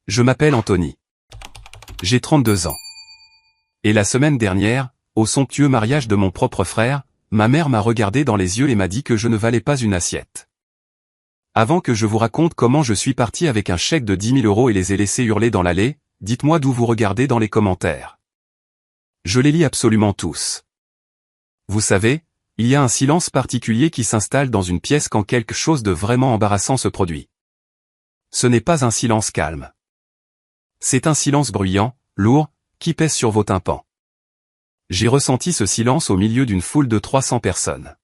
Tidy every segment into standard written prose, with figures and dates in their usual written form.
Je m'appelle Anthony. J'ai 32 ans. Et la semaine dernière, au somptueux mariage de mon propre frère, ma mère m'a regardé dans les yeux et m'a dit que je ne valais pas une assiette. Avant que je vous raconte comment je suis parti avec un chèque de 10 000 € et les ai laissés hurler dans l'allée, dites-moi d'où vous regardez dans les commentaires. Je les lis absolument tous. Vous savez, il y a un silence particulier qui s'installe dans une pièce quand quelque chose de vraiment embarrassant se produit. Ce n'est pas un silence calme. C'est un silence bruyant, lourd, qui pèse sur vos tympans. J'ai ressenti ce silence au milieu d'une foule de 300 personnes.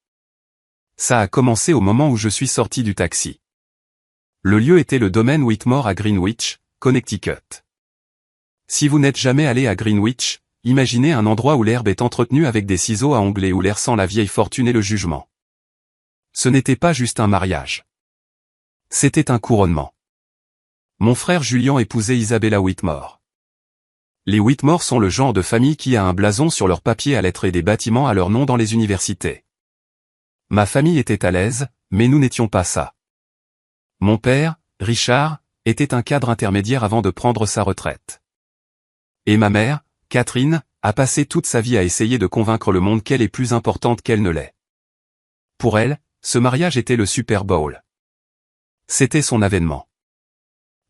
Ça a commencé au moment où je suis sorti du taxi. Le lieu était le domaine Whitmore à Greenwich, Connecticut. Si vous n'êtes jamais allé à Greenwich, imaginez un endroit où l'herbe est entretenue avec des ciseaux à ongler où l'air sent la vieille fortune et le jugement. Ce n'était pas juste un mariage. C'était un couronnement. Mon frère Julian épousait Isabella Whitmore. Les Whitmore sont le genre de famille qui a un blason sur leur papier à lettres et des bâtiments à leur nom dans les universités. Ma famille était à l'aise, mais nous n'étions pas ça. Mon père, Richard, était un cadre intermédiaire avant de prendre sa retraite. Et ma mère, Catherine, a passé toute sa vie à essayer de convaincre le monde qu'elle est plus importante qu'elle ne l'est. Pour elle, ce mariage était le Super Bowl. C'était son avènement.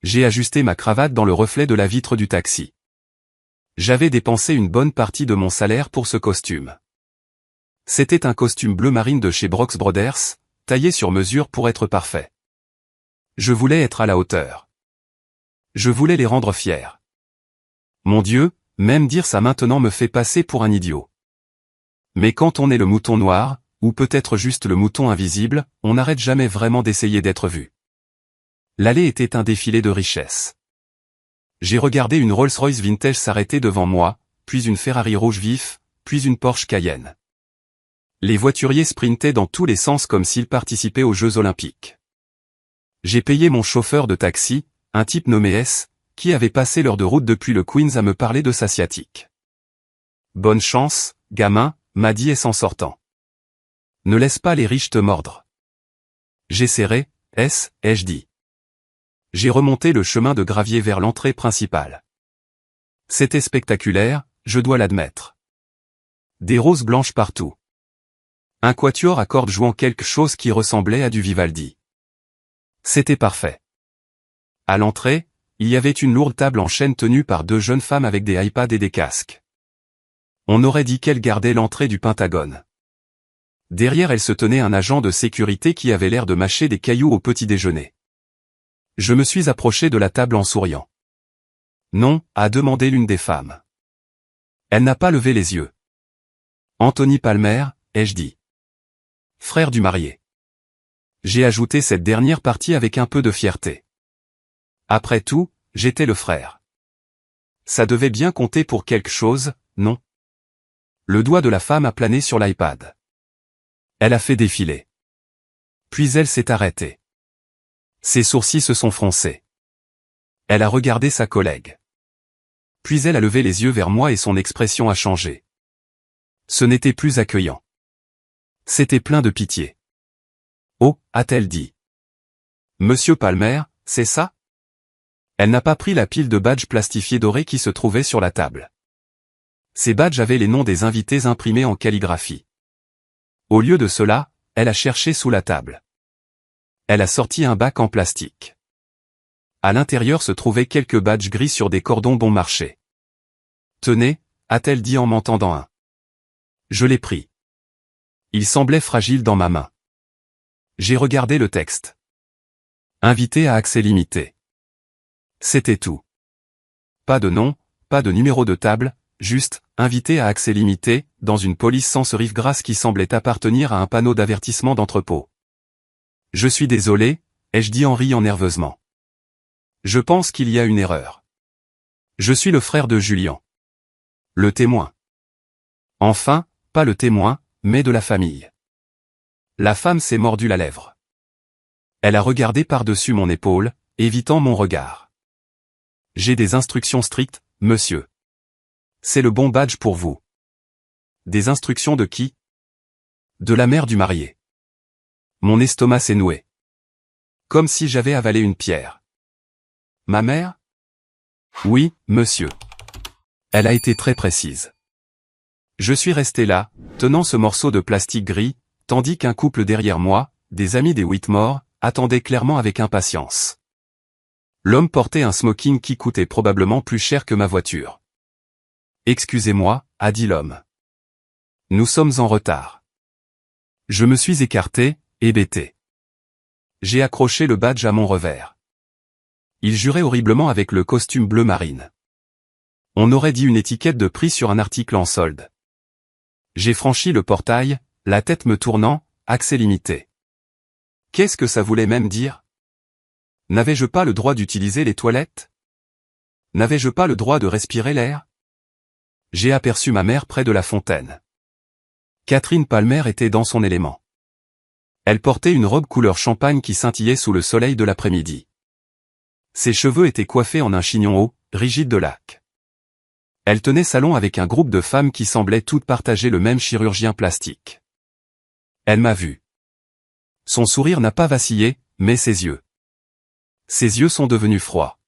J'ai ajusté ma cravate dans le reflet de la vitre du taxi. J'avais dépensé une bonne partie de mon salaire pour ce costume. C'était un costume bleu marine de chez Brooks Brothers, taillé sur mesure pour être parfait. Je voulais être à la hauteur. Je voulais les rendre fiers. Mon Dieu, même dire ça maintenant me fait passer pour un idiot. Mais quand on est le mouton noir, ou peut-être juste le mouton invisible, on n'arrête jamais vraiment d'essayer d'être vu. L'allée était un défilé de richesses. J'ai regardé une Rolls-Royce vintage s'arrêter devant moi, puis une Ferrari rouge vif, puis une Porsche Cayenne. Les voituriers sprintaient dans tous les sens comme s'ils participaient aux Jeux Olympiques. J'ai payé mon chauffeur de taxi, un type nommé S, qui avait passé l'heure de route depuis le Queens à me parler de sa sciatique. Bonne chance, gamin, m'a dit S en sortant. Ne laisse pas les riches te mordre. J'ai serré, S, ai-je dit. J'ai remonté le chemin de gravier vers l'entrée principale. C'était spectaculaire, je dois l'admettre. Des roses blanches partout. Un quatuor à cordes jouant quelque chose qui ressemblait à du Vivaldi. C'était parfait. À l'entrée, il y avait une lourde table en chêne tenue par deux jeunes femmes avec des iPads et des casques. On aurait dit qu'elles gardaient l'entrée du Pentagone. Derrière elles se tenait un agent de sécurité qui avait l'air de mâcher des cailloux au petit déjeuner. Je me suis approché de la table en souriant. Non, a demandé l'une des femmes. Elle n'a pas levé les yeux. Anthony Palmer, ai-je dit. Frère du marié. J'ai ajouté cette dernière partie avec un peu de fierté. Après tout, j'étais le frère. Ça devait bien compter pour quelque chose, non? Le doigt de la femme a plané sur l'iPad. Elle a fait défiler. Puis elle s'est arrêtée. Ses sourcils se sont froncés. Elle a regardé sa collègue. Puis elle a levé les yeux vers moi et son expression a changé. Ce n'était plus accueillant. C'était plein de pitié. Oh, a-t-elle dit. Monsieur Palmer, c'est ça? Elle n'a pas pris la pile de badges plastifiés dorés qui se trouvaient sur la table. Ces badges avaient les noms des invités imprimés en calligraphie. Au lieu de cela, elle a cherché sous la table. Elle a sorti un bac en plastique. À l'intérieur se trouvaient quelques badges gris sur des cordons bon marché. Tenez, a-t-elle dit en m'en tendant un. Je l'ai pris. Il semblait fragile dans ma main. J'ai regardé le texte. Invité à accès limité. C'était tout. Pas de nom, pas de numéro de table, juste, invité à accès limité, dans une police sans serif grasse qui semblait appartenir à un panneau d'avertissement d'entrepôt. Je suis désolé, ai-je dit en riant nerveusement. Je pense qu'il y a une erreur. Je suis le frère de Julian. Le témoin. Enfin, pas le témoin, mais de la famille. La femme s'est mordu la lèvre. Elle a regardé par-dessus mon épaule, évitant mon regard. J'ai des instructions strictes, monsieur. C'est le bon badge pour vous. Des instructions de qui? De la mère du marié. Mon estomac s'est noué. Comme si j'avais avalé une pierre. Ma mère? Oui, monsieur. Elle a été très précise. Je suis resté là, tenant ce morceau de plastique gris, tandis qu'un couple derrière moi, des amis des Whitmore, attendait clairement avec impatience. L'homme portait un smoking qui coûtait probablement plus cher que ma voiture. Excusez-moi, a dit l'homme. Nous sommes en retard. Je me suis écarté, hébété. J'ai accroché le badge à mon revers. Il jurait horriblement avec le costume bleu marine. On aurait dit une étiquette de prix sur un article en solde. J'ai franchi le portail, la tête me tournant, accès limité. Qu'est-ce que ça voulait même dire? N'avais-je pas le droit d'utiliser les toilettes? N'avais-je pas le droit de respirer l'air? J'ai aperçu ma mère près de la fontaine. Catherine Palmer était dans son élément. Elle portait une robe couleur champagne qui scintillait sous le soleil de l'après-midi. Ses cheveux étaient coiffés en un chignon haut, rigide de laque. Elle tenait salon avec un groupe de femmes qui semblaient toutes partager le même chirurgien plastique. Elle m'a vu. Son sourire n'a pas vacillé, mais ses yeux. Ses yeux sont devenus froids.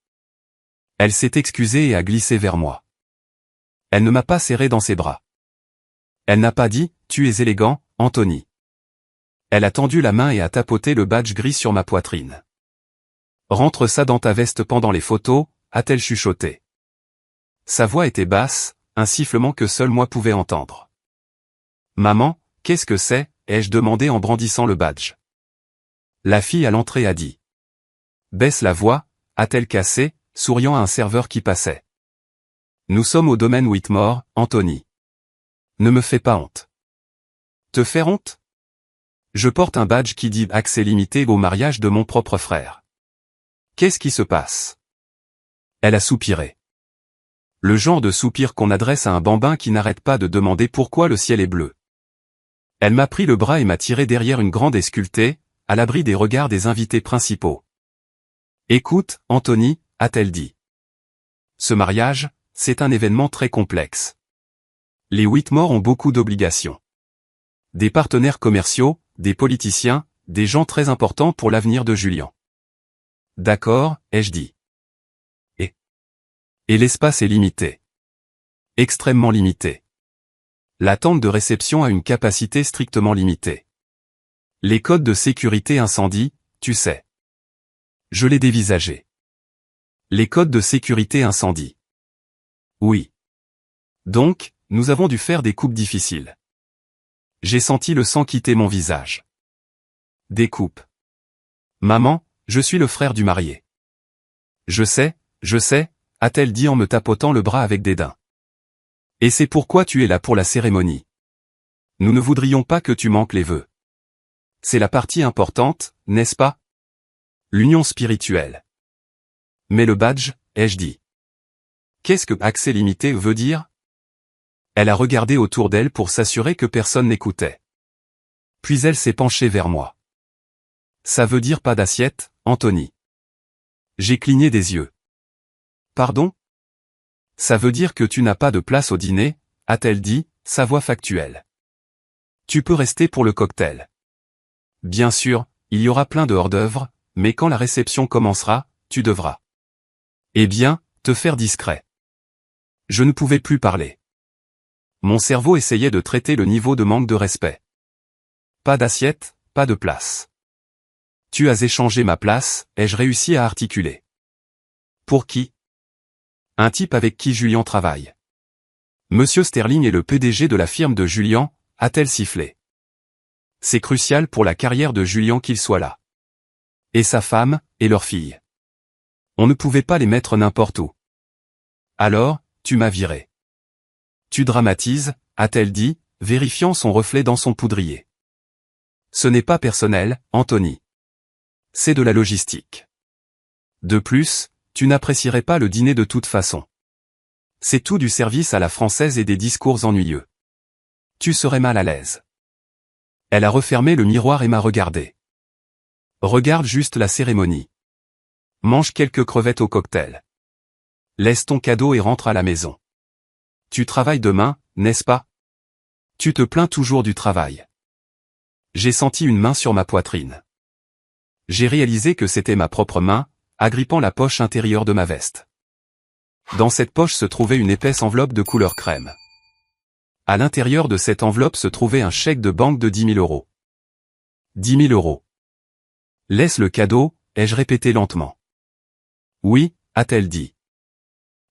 Elle s'est excusée et a glissé vers moi. Elle ne m'a pas serré dans ses bras. Elle n'a pas dit « Tu es élégant, Anthony ». Elle a tendu la main et a tapoté le badge gris sur ma poitrine. « Rentre ça dans ta veste pendant les photos », a-t-elle chuchoté. Sa voix était basse, un sifflement que seul moi pouvais entendre. « Maman, qu'est-ce que c'est ?» ai-je demandé en brandissant le badge. La fille à l'entrée a dit. « Baisse la voix », a-t-elle cassé, souriant à un serveur qui passait. « Nous sommes au domaine Whitmore, Anthony. Ne me fais pas honte. » Te faire honte? Je porte un badge qui dit accès limité au mariage de mon propre frère. Qu'est-ce qui se passe? Elle a soupiré. Le genre de soupir qu'on adresse à un bambin qui n'arrête pas de demander pourquoi le ciel est bleu. Elle m'a pris le bras et m'a tiré derrière une grande escultée, à l'abri des regards des invités principaux. Écoute, Anthony, a-t-elle dit. Ce mariage, c'est un événement très complexe. Les Whitmore ont beaucoup d'obligations. Des partenaires commerciaux, des politiciens, des gens très importants pour l'avenir de Julian. D'accord, ai-je dit. Et l'espace est limité. Extrêmement limité. La tente de réception a une capacité strictement limitée. Les codes de sécurité incendie, tu sais. Je l'ai dévisagé. Les codes de sécurité incendie. Oui. Donc, nous avons dû faire des coupes difficiles. J'ai senti le sang quitter mon visage. Des coupes. Maman, je suis le frère du marié. Je sais, a-t-elle dit en me tapotant le bras avec dédain. Et c'est pourquoi tu es là pour la cérémonie. Nous ne voudrions pas que tu manques les vœux. C'est la partie importante, n'est-ce pas? L'union spirituelle. Mais le badge, ai-je dit. Qu'est-ce que accès limité veut dire? Elle a regardé autour d'elle pour s'assurer que personne n'écoutait. Puis elle s'est penchée vers moi. Ça veut dire pas d'assiette, Anthony. J'ai cligné des yeux. Pardon? Ça veut dire que tu n'as pas de place au dîner, a-t-elle dit, sa voix factuelle. Tu peux rester pour le cocktail. Bien sûr, il y aura plein de hors-d'œuvre, mais quand la réception commencera, tu devras. Eh bien, te faire discret. Je ne pouvais plus parler. Mon cerveau essayait de traiter le niveau de manque de respect. Pas d'assiette, pas de place. Tu as échangé ma place, ai-je réussi à articuler. Pour qui? Un type avec qui Julian travaille. Monsieur Sterling est le PDG de la firme de Julian, a-t-elle sifflé. C'est crucial pour la carrière de Julian qu'il soit là. Et sa femme, et leur fille. On ne pouvait pas les mettre n'importe où. Alors, tu m'as viré. Tu dramatises, a-t-elle dit, vérifiant son reflet dans son poudrier. Ce n'est pas personnel, Anthony. C'est de la logistique. De plus, tu n'apprécierais pas le dîner de toute façon. C'est tout du service à la française et des discours ennuyeux. Tu serais mal à l'aise. Elle a refermé le miroir et m'a regardé. Regarde juste la cérémonie. Mange quelques crevettes au cocktail. Laisse ton cadeau et rentre à la maison. Tu travailles demain, n'est-ce pas? Tu te plains toujours du travail. J'ai senti une main sur ma poitrine. J'ai réalisé que c'était ma propre main, agrippant la poche intérieure de ma veste. Dans cette poche se trouvait une épaisse enveloppe de couleur crème. À l'intérieur de cette enveloppe se trouvait un chèque de banque de 10 000 euros. 10 000 euros. Laisse le cadeau, ai-je répété lentement. Oui, a-t-elle dit.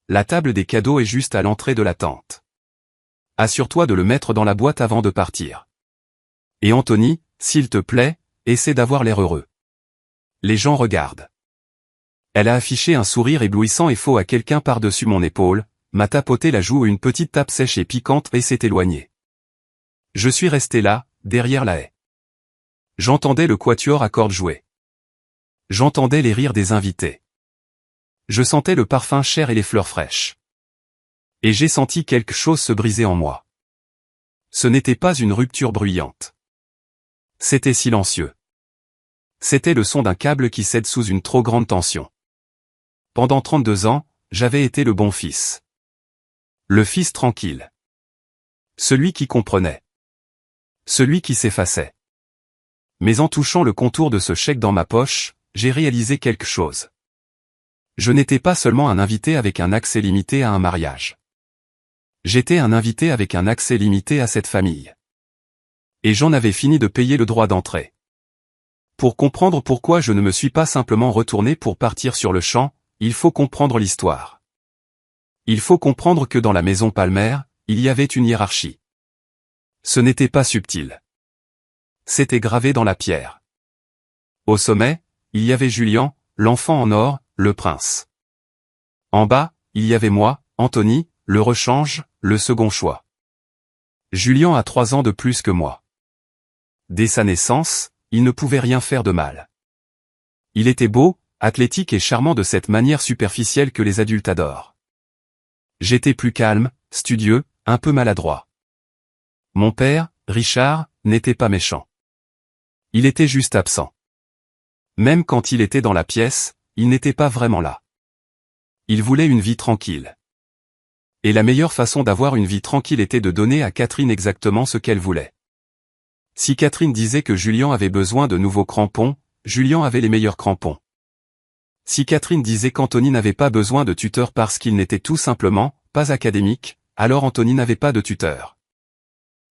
La table des cadeaux est juste à l'entrée de la tente. Assure-toi de le mettre dans la boîte avant de partir. Et Anthony, s'il te plaît, essaie d'avoir l'air heureux. Les gens regardent. Elle a affiché un sourire éblouissant et faux à quelqu'un par-dessus mon épaule, m'a tapoté la joue une petite tape sèche et piquante et s'est éloignée. Je suis resté là, derrière la haie. J'entendais le quatuor à cordes jouer. J'entendais les rires des invités. Je sentais le parfum cher et les fleurs fraîches. Et j'ai senti quelque chose se briser en moi. Ce n'était pas une rupture bruyante. C'était silencieux. C'était le son d'un câble qui cède sous une trop grande tension. Pendant 32 ans, j'avais été le bon fils. Le fils tranquille. Celui qui comprenait. Celui qui s'effaçait. Mais en touchant le contour de ce chèque dans ma poche, j'ai réalisé quelque chose. Je n'étais pas seulement un invité avec un accès limité à un mariage. J'étais un invité avec un accès limité à cette famille. Et j'en avais fini de payer le droit d'entrée. Pour comprendre pourquoi je ne me suis pas simplement retourné pour partir sur le champ, il faut comprendre l'histoire. Il faut comprendre que dans la maison Palmer, il y avait une hiérarchie. Ce n'était pas subtil. C'était gravé dans la pierre. Au sommet, il y avait Julian, l'enfant en or, le prince. En bas, il y avait moi, Anthony, le rechange, le second choix. Julian a 3 ans de plus que moi. Dès sa naissance, il ne pouvait rien faire de mal. Il était beau, athlétique et charmant de cette manière superficielle que les adultes adorent. J'étais plus calme, studieux, un peu maladroit. Mon père, Richard, n'était pas méchant. Il était juste absent. Même quand il était dans la pièce, il n'était pas vraiment là. Il voulait une vie tranquille. Et la meilleure façon d'avoir une vie tranquille était de donner à Catherine exactement ce qu'elle voulait. Si Catherine disait que Julian avait besoin de nouveaux crampons, Julian avait les meilleurs crampons. Si Catherine disait qu'Anthony n'avait pas besoin de tuteur parce qu'il n'était tout simplement pas académique, alors Anthony n'avait pas de tuteur.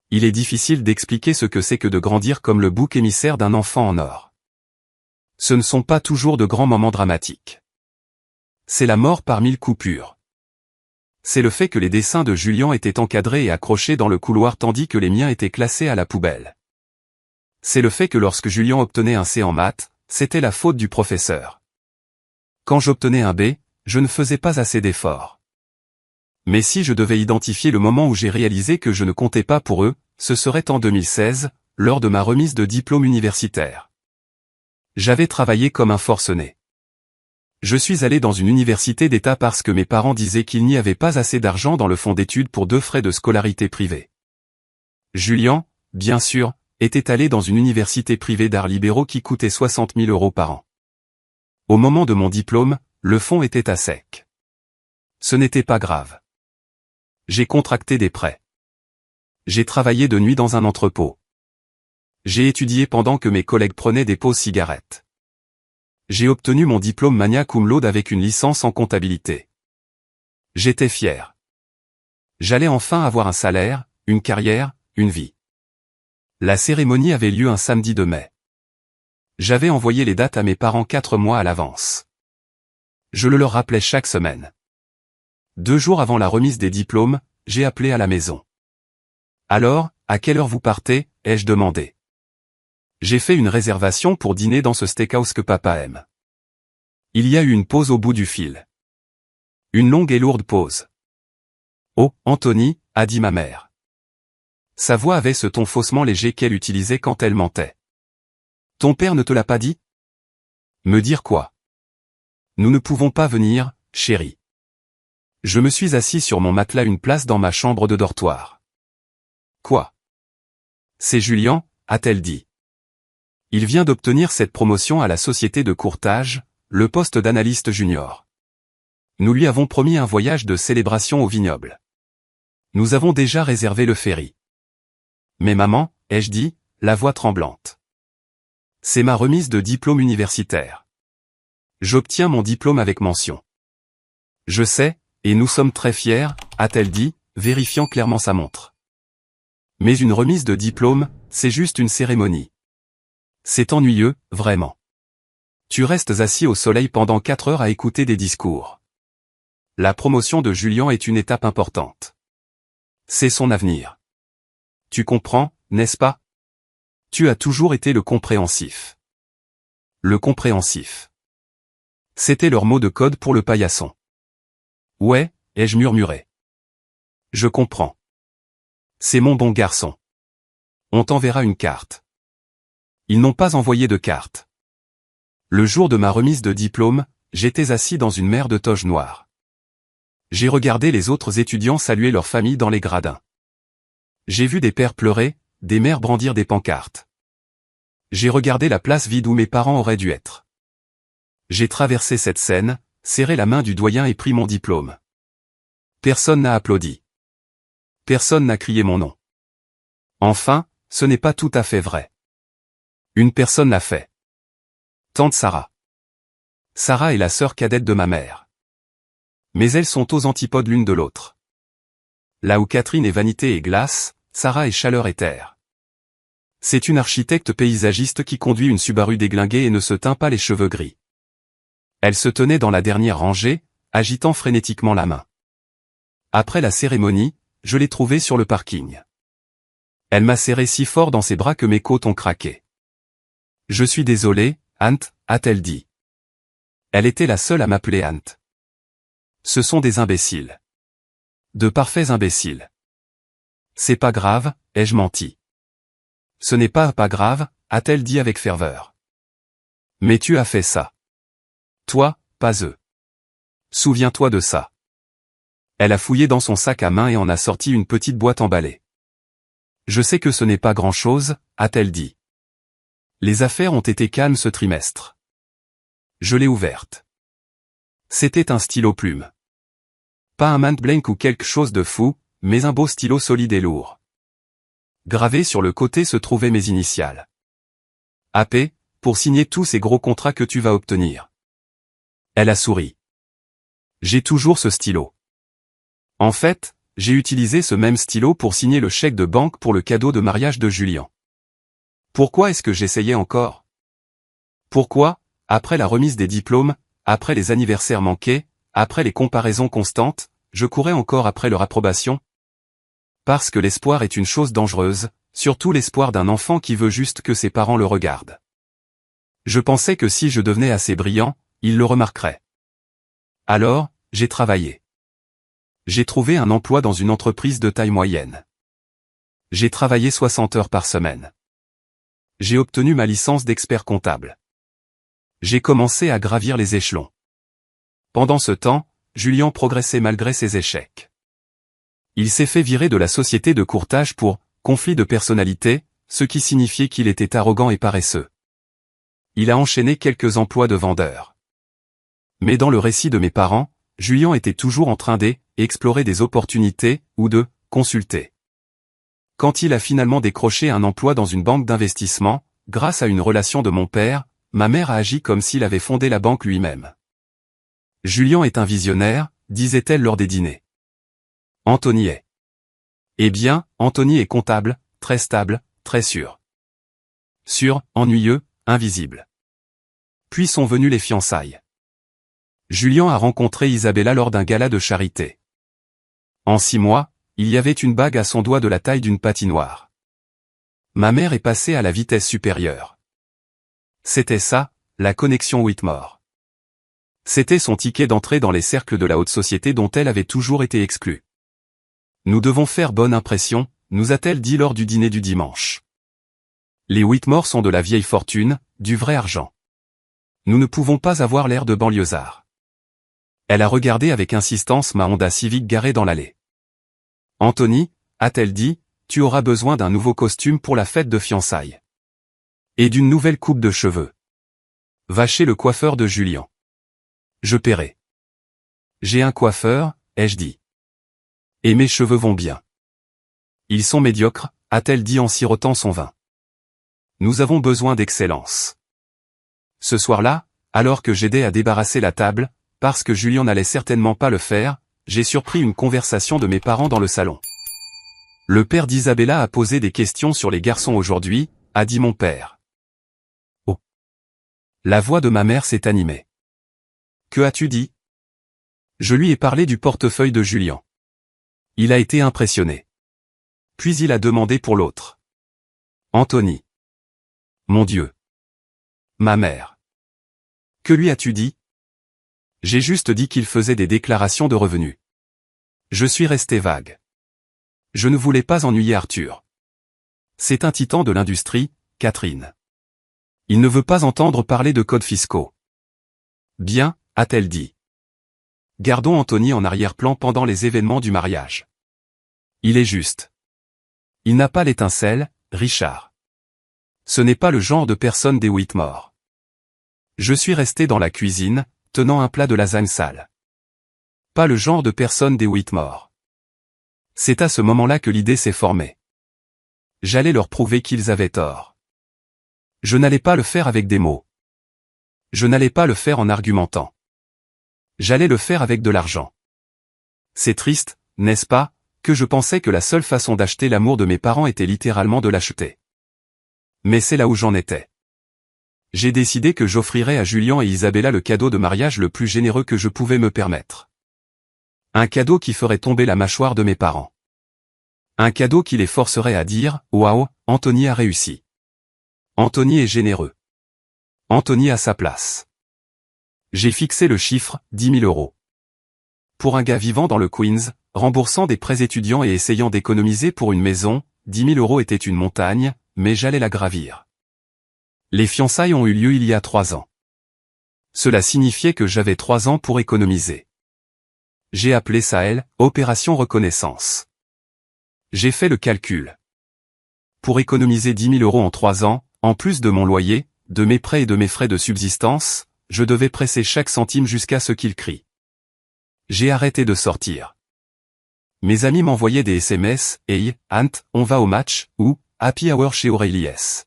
Il est difficile d'expliquer ce que c'est que de grandir comme le bouc émissaire d'un enfant en or. Ce ne sont pas toujours de grands moments dramatiques. C'est la mort par 1000 coupures. C'est le fait que les dessins de Julian étaient encadrés et accrochés dans le couloir tandis que les miens étaient classés à la poubelle. C'est le fait que lorsque Julian obtenait un C en maths, c'était la faute du professeur. Quand j'obtenais un B, je ne faisais pas assez d'efforts. Mais si je devais identifier le moment où j'ai réalisé que je ne comptais pas pour eux, ce serait en 2016, lors de ma remise de diplôme universitaire. J'avais travaillé comme un forcené. Je suis allé dans une université d'État parce que mes parents disaient qu'il n'y avait pas assez d'argent dans le fonds d'études pour 2 frais de scolarité privés. Julian, bien sûr, était allé dans une université privée d'arts libéraux qui coûtait 60 000 euros par an. Au moment de mon diplôme, le fonds était à sec. Ce n'était pas grave. J'ai contracté des prêts. J'ai travaillé de nuit dans un entrepôt. J'ai étudié pendant que mes collègues prenaient des pauses cigarettes. J'ai obtenu mon diplôme magna cum laude avec une licence en comptabilité. J'étais fier. J'allais enfin avoir un salaire, une carrière, une vie. La cérémonie avait lieu un samedi de mai. J'avais envoyé les dates à mes parents 4 mois à l'avance. Je le leur rappelais chaque semaine. 2 jours avant la remise des diplômes, j'ai appelé à la maison. Alors, à quelle heure vous partez, ai-je demandé. J'ai fait une réservation pour dîner dans ce steakhouse que papa aime. Il y a eu une pause au bout du fil. Une longue et lourde pause. Oh, Anthony, a dit ma mère. Sa voix avait ce ton faussement léger qu'elle utilisait quand elle mentait. Ton père ne te l'a pas dit? Me dire quoi? Nous ne pouvons pas venir, chérie. Je me suis assis sur mon matelas une place dans ma chambre de dortoir. Quoi? C'est Julian, a-t-elle dit. Il vient d'obtenir cette promotion à la société de courtage, le poste d'analyste junior. Nous lui avons promis un voyage de célébration au vignoble. Nous avons déjà réservé le ferry. Mais maman, ai-je dit, la voix tremblante. C'est ma remise de diplôme universitaire. J'obtiens mon diplôme avec mention. Je sais, Et nous sommes très fiers, a-t-elle dit, vérifiant clairement sa montre. Mais une remise de diplôme, c'est juste une cérémonie. C'est ennuyeux, vraiment. Tu restes assis au soleil pendant 4 heures à écouter des discours. La promotion de Julian est une étape importante. C'est son avenir. Tu comprends, n'est-ce pas? Tu as toujours été le compréhensif. Le compréhensif. C'était leur mot de code pour le paillasson. Ouais, ai-je murmuré. Je comprends. C'est mon bon garçon. On t'enverra une carte. Ils n'ont pas envoyé de carte. Le jour de ma remise de diplôme, j'étais assis dans une mer de toge noire. J'ai regardé les autres étudiants saluer leur famille dans les gradins. J'ai vu des pères pleurer, des mères brandir des pancartes. J'ai regardé la place vide où mes parents auraient dû être. J'ai traversé cette scène, serré la main du doyen et pris mon diplôme. Personne n'a applaudi. Personne n'a crié mon nom. Enfin, ce n'est pas tout à fait vrai. Une personne l'a fait. Tante Sarah. Sarah est la sœur cadette de ma mère. Mais elles sont aux antipodes l'une de l'autre. Là où Catherine est vanité et glace, Sarah est chaleur et terre. C'est une architecte paysagiste qui conduit une Subaru déglinguée et ne se teint pas les cheveux gris. Elle se tenait dans la dernière rangée, agitant frénétiquement la main. Après la cérémonie, je l'ai trouvée sur le parking. Elle m'a serré si fort dans ses bras que mes côtes ont craqué. Je suis désolé, Ant, a-t-elle dit. Elle était la seule à m'appeler Ant. Ce sont des imbéciles. De parfaits imbéciles. C'est pas grave, ai-je menti. Ce n'est pas grave, a-t-elle dit avec ferveur. Mais tu as fait ça. Toi, pas eux. Souviens-toi de ça. Elle a fouillé dans son sac à main et en a sorti une petite boîte emballée. Je sais que ce n'est pas grand-chose, a-t-elle dit. Les affaires ont été calmes ce trimestre. Je l'ai ouverte. C'était un stylo plume. Pas un Mont Blanc ou quelque chose de fou, mais un beau stylo solide et lourd. Gravé sur le côté se trouvaient mes initiales. AP, pour signer tous ces gros contrats que tu vas obtenir. Elle a souri. J'ai toujours ce stylo. En fait, j'ai utilisé ce même stylo pour signer le chèque de banque pour le cadeau de mariage de Julian. Pourquoi est-ce que j'essayais encore? Pourquoi, après la remise des diplômes, après les anniversaires manqués, après les comparaisons constantes, je courais encore après leur approbation? Parce que l'espoir est une chose dangereuse, surtout l'espoir d'un enfant qui veut juste que ses parents le regardent. Je pensais que si je devenais assez brillant, ils le remarqueraient. Alors, j'ai travaillé. J'ai trouvé un emploi dans une entreprise de taille moyenne. J'ai travaillé 60 heures par semaine. J'ai obtenu ma licence d'expert comptable. J'ai commencé à gravir les échelons. Pendant ce temps, Julian progressait malgré ses échecs. Il s'est fait virer de la société de courtage pour conflit de personnalité, ce qui signifiait qu'il était arrogant et paresseux. Il a enchaîné quelques emplois de vendeur. Mais dans le récit de mes parents, Julian était toujours en train d'explorer des opportunités ou de consulter. Quand il a finalement décroché un emploi dans une banque d'investissement, grâce à une relation de mon père, ma mère a agi comme s'il avait fondé la banque lui-même. Julian est un visionnaire, disait-elle lors des dîners. Anthony est. Eh bien, Anthony est comptable, très stable, très sûr. Sûr, ennuyeux, invisible. Puis sont venues les fiançailles. Julian a rencontré Isabella lors d'un gala de charité. En 6 mois, il y avait une bague à son doigt de la taille d'une patinoire. Ma mère est passée à la vitesse supérieure. C'était ça, la connexion Whitmore. C'était son ticket d'entrée dans les cercles de la haute société dont elle avait toujours été exclue. Nous devons faire bonne impression, nous a-t-elle dit lors du dîner du dimanche. Les Whitmore sont de la vieille fortune, du vrai argent. Nous ne pouvons pas avoir l'air de banlieusards. Elle a regardé avec insistance ma Honda Civic garée dans l'allée. Anthony, a-t-elle dit, tu auras besoin d'un nouveau costume pour la fête de fiançailles. Et d'une nouvelle coupe de cheveux. Va chez le coiffeur de Julian. Je paierai. J'ai un coiffeur, ai-je dit. Et mes cheveux vont bien. Ils sont médiocres, a-t-elle dit en sirotant son vin. Nous avons besoin d'excellence. Ce soir-là, alors que j'aidais à débarrasser la table, parce que Julian n'allait certainement pas le faire, j'ai surpris une conversation de mes parents dans le salon. Le père d'Isabella a posé des questions sur les garçons aujourd'hui, a dit mon père. Oh. La voix de ma mère s'est animée. Que as-tu dit? Je lui ai parlé du portefeuille de Julien. Il a été impressionné. Puis il a demandé pour l'autre. Anthony. Mon Dieu. Ma mère. Que lui as-tu dit? J'ai juste dit qu'il faisait des déclarations de revenus. Je suis resté vague. Je ne voulais pas ennuyer Arthur. C'est un titan de l'industrie, Catherine. Il ne veut pas entendre parler de codes fiscaux. Bien, a-t-elle dit. Gardons Anthony en arrière-plan pendant les événements du mariage. Il est juste. Il n'a pas l'étincelle, Richard. Ce n'est pas le genre de personne des Whitmore. Je suis resté dans la cuisine, tenant un plat de lasagne sale. Pas le genre de personne des Whitmore. C'est à ce moment-là que l'idée s'est formée. J'allais leur prouver qu'ils avaient tort. Je n'allais pas le faire avec des mots. Je n'allais pas le faire en argumentant. J'allais le faire avec de l'argent. C'est triste, n'est-ce pas, que je pensais que la seule façon d'acheter l'amour de mes parents était littéralement de l'acheter. Mais c'est là où j'en étais. J'ai décidé que j'offrirais à Julien et Isabella le cadeau de mariage le plus généreux que je pouvais me permettre. Un cadeau qui ferait tomber la mâchoire de mes parents. Un cadeau qui les forcerait à dire « Waouh, Anthony a réussi. Anthony est généreux. Anthony a sa place. » J'ai fixé le chiffre, 10 000 euros. Pour un gars vivant dans le Queens, remboursant des prêts étudiants et essayant d'économiser pour une maison, 10 000 euros était une montagne, mais j'allais la gravir. Les fiançailles ont eu lieu il y a 3 ans. Cela signifiait que j'avais 3 ans pour économiser. J'ai appelé ça Opération Reconnaissance. J'ai fait le calcul. Pour économiser 10 000 euros en 3 ans, en plus de mon loyer, de mes prêts et de mes frais de subsistance, je devais presser chaque centime jusqu'à ce qu'il crie. J'ai arrêté de sortir. Mes amis m'envoyaient des SMS, « Hey, Ant, on va au match » ou « Happy Hour chez Aurelius ».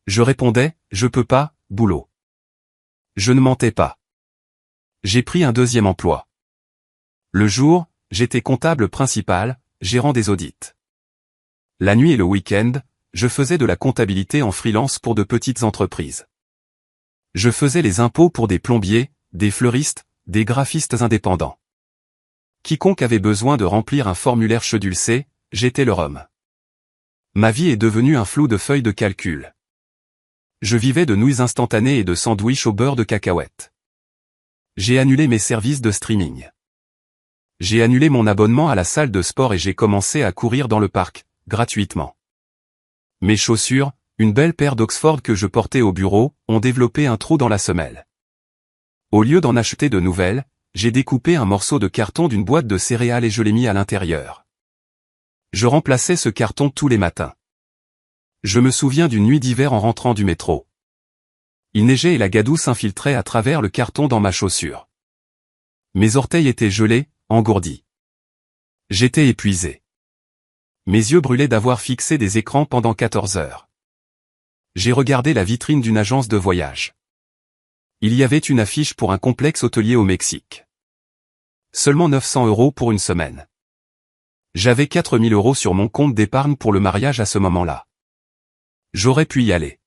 Je répondais, « Je peux pas, boulot ». Je ne mentais pas. J'ai pris un deuxième emploi. Le jour, j'étais comptable principal, gérant des audits. La nuit et le week-end, je faisais de la comptabilité en freelance pour de petites entreprises. Je faisais les impôts pour des plombiers, des fleuristes, des graphistes indépendants. Quiconque avait besoin de remplir un formulaire chedulcé, j'étais leur homme. Ma vie est devenue un flou de feuilles de calcul. Je vivais de nouilles instantanées et de sandwichs au beurre de cacahuète. J'ai annulé mes services de streaming. J'ai annulé mon abonnement à la salle de sport et j'ai commencé à courir dans le parc, gratuitement. Mes chaussures, une belle paire d'Oxford que je portais au bureau, ont développé un trou dans la semelle. Au lieu d'en acheter de nouvelles, j'ai découpé un morceau de carton d'une boîte de céréales et je l'ai mis à l'intérieur. Je remplaçais ce carton tous les matins. Je me souviens d'une nuit d'hiver en rentrant du métro. Il neigeait et la gadoue s'infiltrait à travers le carton dans ma chaussure. Mes orteils étaient gelés, engourdis. J'étais épuisé. Mes yeux brûlaient d'avoir fixé des écrans pendant 14 heures. J'ai regardé la vitrine d'une agence de voyage. Il y avait une affiche pour un complexe hôtelier au Mexique. Seulement 900 euros pour une semaine. J'avais 4 000 euros sur mon compte d'épargne pour le mariage à ce moment-là. J'aurais pu y aller.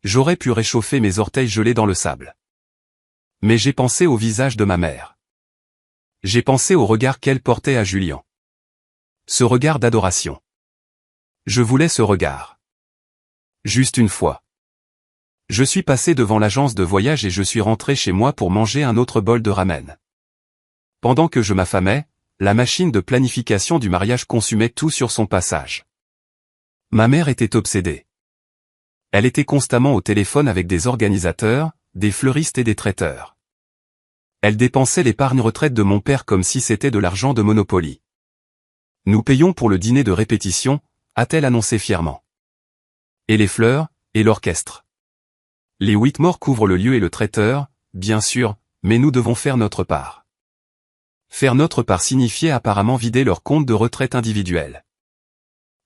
J'aurais pu réchauffer mes orteils gelés dans le sable. Mais j'ai pensé au visage de ma mère. J'ai pensé au regard qu'elle portait à Julien. Ce regard d'adoration. Je voulais ce regard. Juste une fois. Je suis passé devant l'agence de voyage et je suis rentré chez moi pour manger un autre bol de ramen. Pendant que je m'affamais, la machine de planification du mariage consumait tout sur son passage. Ma mère était obsédée. Elle était constamment au téléphone avec des organisateurs, des fleuristes et des traiteurs. Elle dépensait l'épargne retraite de mon père comme si c'était de l'argent de Monopoly. Nous payons pour le dîner de répétition, a-t-elle annoncé fièrement. Et les fleurs, et l'orchestre. Les Whitmore couvrent le lieu et le traiteur, bien sûr, mais nous devons faire notre part. Faire notre part signifiait apparemment vider leur compte de retraite individuel.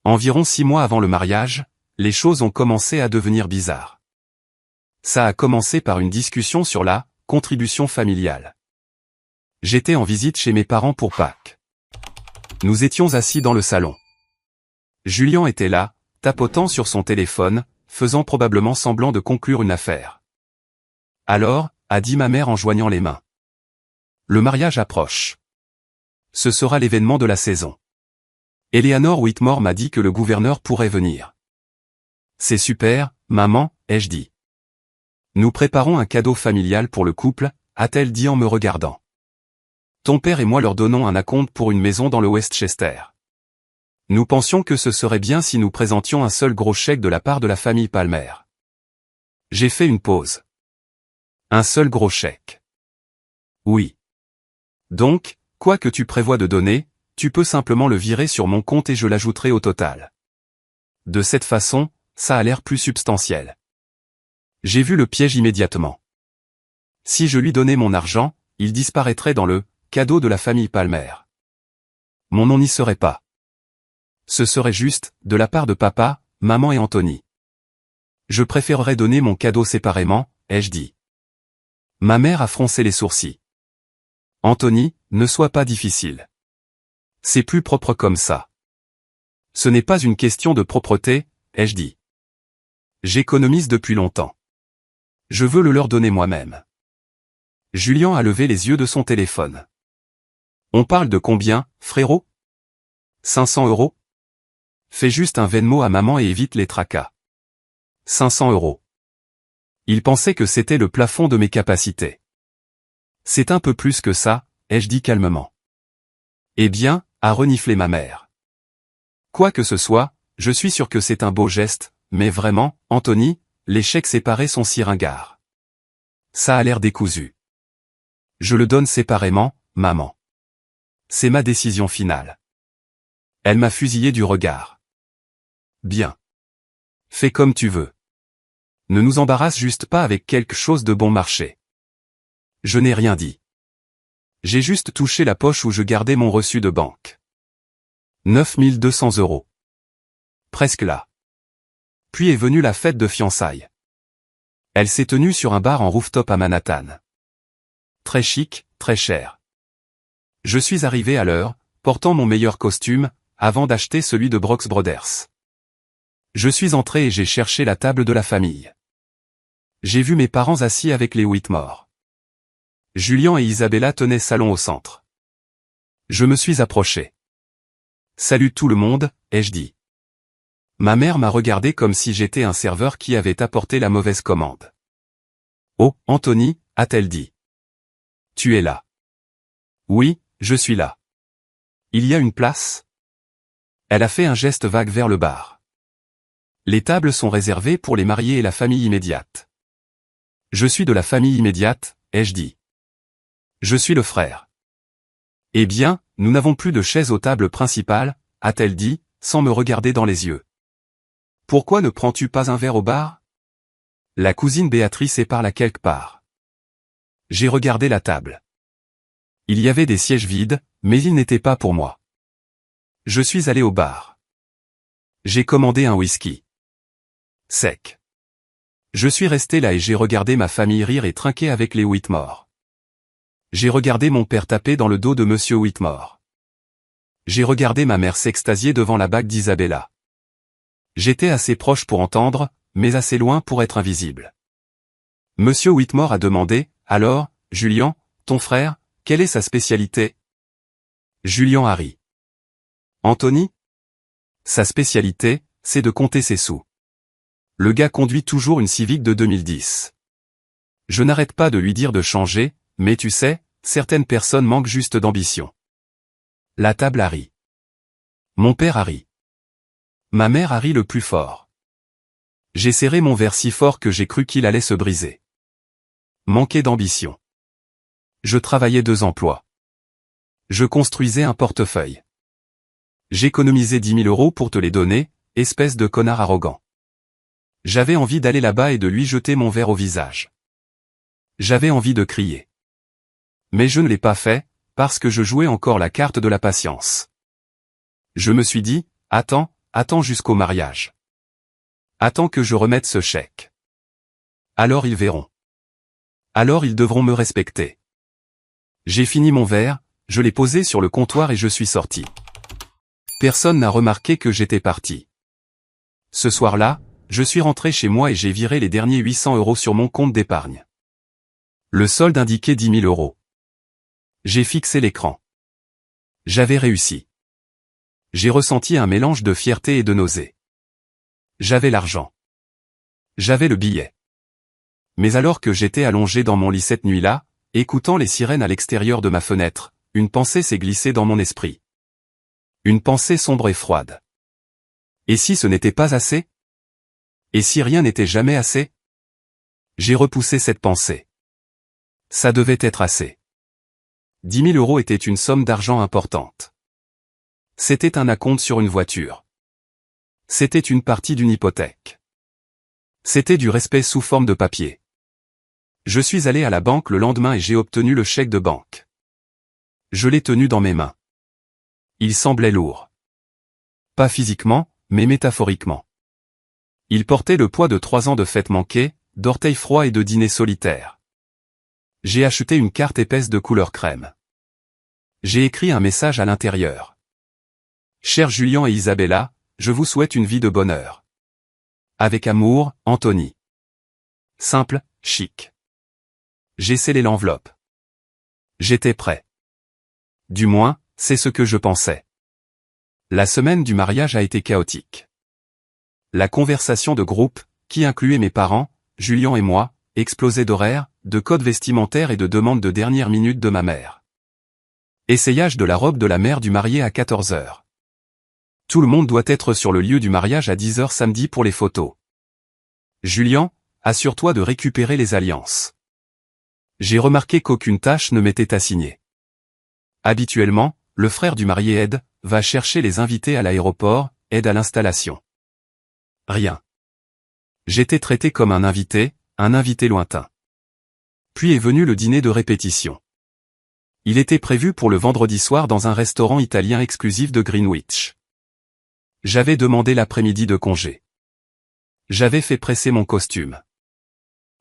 Environ 6 mois avant le mariage, les choses ont commencé à devenir bizarres. Ça a commencé par une discussion sur la contribution familiale. J'étais en visite chez mes parents pour Pâques. Nous étions assis dans le salon. Julien était là, tapotant sur son téléphone, faisant probablement semblant de conclure une affaire. Alors, a dit ma mère en joignant les mains. Le mariage approche. Ce sera l'événement de la saison. Eleanor Whitmore m'a dit que le gouverneur pourrait venir. C'est super, maman, ai-je dit. Nous préparons un cadeau familial pour le couple, a-t-elle dit en me regardant. Ton père et moi leur donnons un acompte pour une maison dans le Westchester. Nous pensions que ce serait bien si nous présentions un seul gros chèque de la part de la famille Palmer. J'ai fait une pause. Un seul gros chèque. Oui. Donc, quoi que tu prévois de donner, tu peux simplement le virer sur mon compte et je l'ajouterai au total. De cette façon, ça a l'air plus substantiel. J'ai vu le piège immédiatement. Si je lui donnais mon argent, il disparaîtrait dans le cadeau de la famille Palmer. Mon nom n'y serait pas. Ce serait juste, de la part de papa, maman et Anthony. Je préférerais donner mon cadeau séparément, ai-je dit. Ma mère a froncé les sourcils. Anthony, ne sois pas difficile. C'est plus propre comme ça. Ce n'est pas une question de propreté, ai-je dit. J'économise depuis longtemps. Je veux le leur donner moi-même. Julien a levé les yeux de son téléphone. On parle de combien, frérot? 500 €? Fais juste un Venmo à maman et évite les tracas. 500 €. Il pensait que c'était le plafond de mes capacités. C'est un peu plus que ça, ai-je dit calmement. Eh bien, a reniflé ma mère. Quoi que ce soit, je suis sûr que c'est un beau geste, mais vraiment, Anthony, les chèques séparés sont si ringards. Ça a l'air décousu. Je le donne séparément, maman. C'est ma décision finale. Elle m'a fusillé du regard. Bien. Fais comme tu veux. Ne nous embarrasse juste pas avec quelque chose de bon marché. Je n'ai rien dit. J'ai juste touché la poche où je gardais mon reçu de banque. 9 200 €. Presque là. Puis est venue la fête de fiançailles. Elle s'est tenue sur un bar en rooftop à Manhattan. Très chic, très cher. Je suis arrivé à l'heure, portant mon meilleur costume, avant d'acheter celui de Brooks Brothers. Je suis entré et j'ai cherché la table de la famille. J'ai vu mes parents assis avec les Whitmore. Julien et Isabella tenaient salon au centre. Je me suis approché. Salut tout le monde, ai-je dit. Ma mère m'a regardé comme si j'étais un serveur qui avait apporté la mauvaise commande. Oh, Anthony, a-t-elle dit. Tu es là. Oui, je suis là. Il y a une place? Elle a fait un geste vague vers le bar. Les tables sont réservées pour les mariés et la famille immédiate. Je suis de la famille immédiate, ai-je dit. Je suis le frère. Eh bien, nous n'avons plus de chaises aux tables principales, a-t-elle dit, sans me regarder dans les yeux. Pourquoi ne prends-tu pas un verre au bar? La cousine Béatrice est par là quelque part. J'ai regardé la table. Il y avait des sièges vides, mais ils n'étaient pas pour moi. Je suis allé au bar. J'ai commandé un whisky. Sec. Je suis resté là et j'ai regardé ma famille rire et trinquer avec les Whitmore. J'ai regardé mon père taper dans le dos de Monsieur Whitmore. J'ai regardé ma mère s'extasier devant la bague d'Isabella. J'étais assez proche pour entendre, mais assez loin pour être invisible. Monsieur Whitmore a demandé, alors, Julien, ton frère, quelle est sa spécialité? Julien a ri. Anthony? Sa spécialité, c'est de compter ses sous. Le gars conduit toujours une Civic de 2010. Je n'arrête pas de lui dire de changer, mais tu sais, certaines personnes manquent juste d'ambition. La table a ri. Mon père a ri. Ma mère a ri le plus fort. J'ai serré mon verre si fort que j'ai cru qu'il allait se briser. Manquer d'ambition. Je travaillais 2 emplois. Je construisais un portefeuille. J'économisais 10 000 € pour te les donner, espèce de connard arrogant. J'avais envie d'aller là-bas et de lui jeter mon verre au visage. J'avais envie de crier. Mais je ne l'ai pas fait, parce que je jouais encore la carte de la patience. Je me suis dit, attends jusqu'au mariage. Attends que je remette ce chèque. Alors ils verront. Alors ils devront me respecter. J'ai fini mon verre, je l'ai posé sur le comptoir et je suis sorti. Personne n'a remarqué que j'étais parti. Ce soir-là, je suis rentré chez moi et j'ai viré les derniers 800 € sur mon compte d'épargne. Le solde indiquait 10 000 €. J'ai fixé l'écran. J'avais réussi. J'ai ressenti un mélange de fierté et de nausée. J'avais l'argent. J'avais le billet. Mais alors que j'étais allongé dans mon lit cette nuit-là, écoutant les sirènes à l'extérieur de ma fenêtre, une pensée s'est glissée dans mon esprit. Une pensée sombre et froide. Et si ce n'était pas assez? Et si rien n'était jamais assez? J'ai repoussé cette pensée. Ça devait être assez. 10 000 € était une somme d'argent importante. C'était un acompte sur une voiture. C'était une partie d'une hypothèque. C'était du respect sous forme de papier. Je suis allé à la banque le lendemain et j'ai obtenu le chèque de banque. Je l'ai tenu dans mes mains. Il semblait lourd. Pas physiquement, mais métaphoriquement. Il portait le poids de 3 ans de fêtes manquées, d'orteils froids et de dîners solitaires. J'ai acheté une carte épaisse de couleur crème. J'ai écrit un message à l'intérieur. Chers Julien et Isabella, je vous souhaite une vie de bonheur. Avec amour, Anthony. Simple, chic. J'ai scellé l'enveloppe. J'étais prêt. Du moins, c'est ce que je pensais. La semaine du mariage a été chaotique. La conversation de groupe, qui incluait mes parents, Julien et moi, explosait d'horaires, de codes vestimentaires et de demandes de dernière minute de ma mère. Essayage de la robe de la mère du marié à 14 h. Tout le monde doit être sur le lieu du mariage à 10 h samedi pour les photos. Julien, assure-toi de récupérer les alliances. J'ai remarqué qu'aucune tâche ne m'était assignée. Habituellement, le frère du marié Ed va chercher les invités à l'aéroport, aide à l'installation. Rien. J'étais traité comme un invité lointain. Puis est venu le dîner de répétition. Il était prévu pour le vendredi soir dans un restaurant italien exclusif de Greenwich. J'avais demandé l'après-midi de congé. J'avais fait presser mon costume.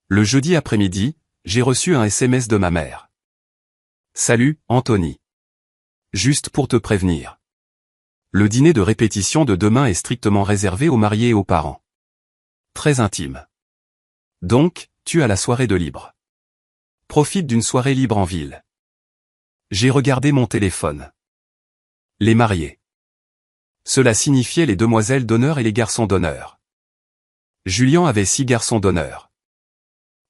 Le jeudi après-midi, j'ai reçu un SMS de ma mère. Salut, Anthony. Juste pour te prévenir. Le dîner de répétition de demain est strictement réservé aux mariés et aux parents. Très intime. Donc, tu as la soirée de libre. Profite d'une soirée libre en ville. J'ai regardé mon téléphone. Les mariés. Cela signifiait les demoiselles d'honneur et les garçons d'honneur. Julien avait 6 garçons d'honneur.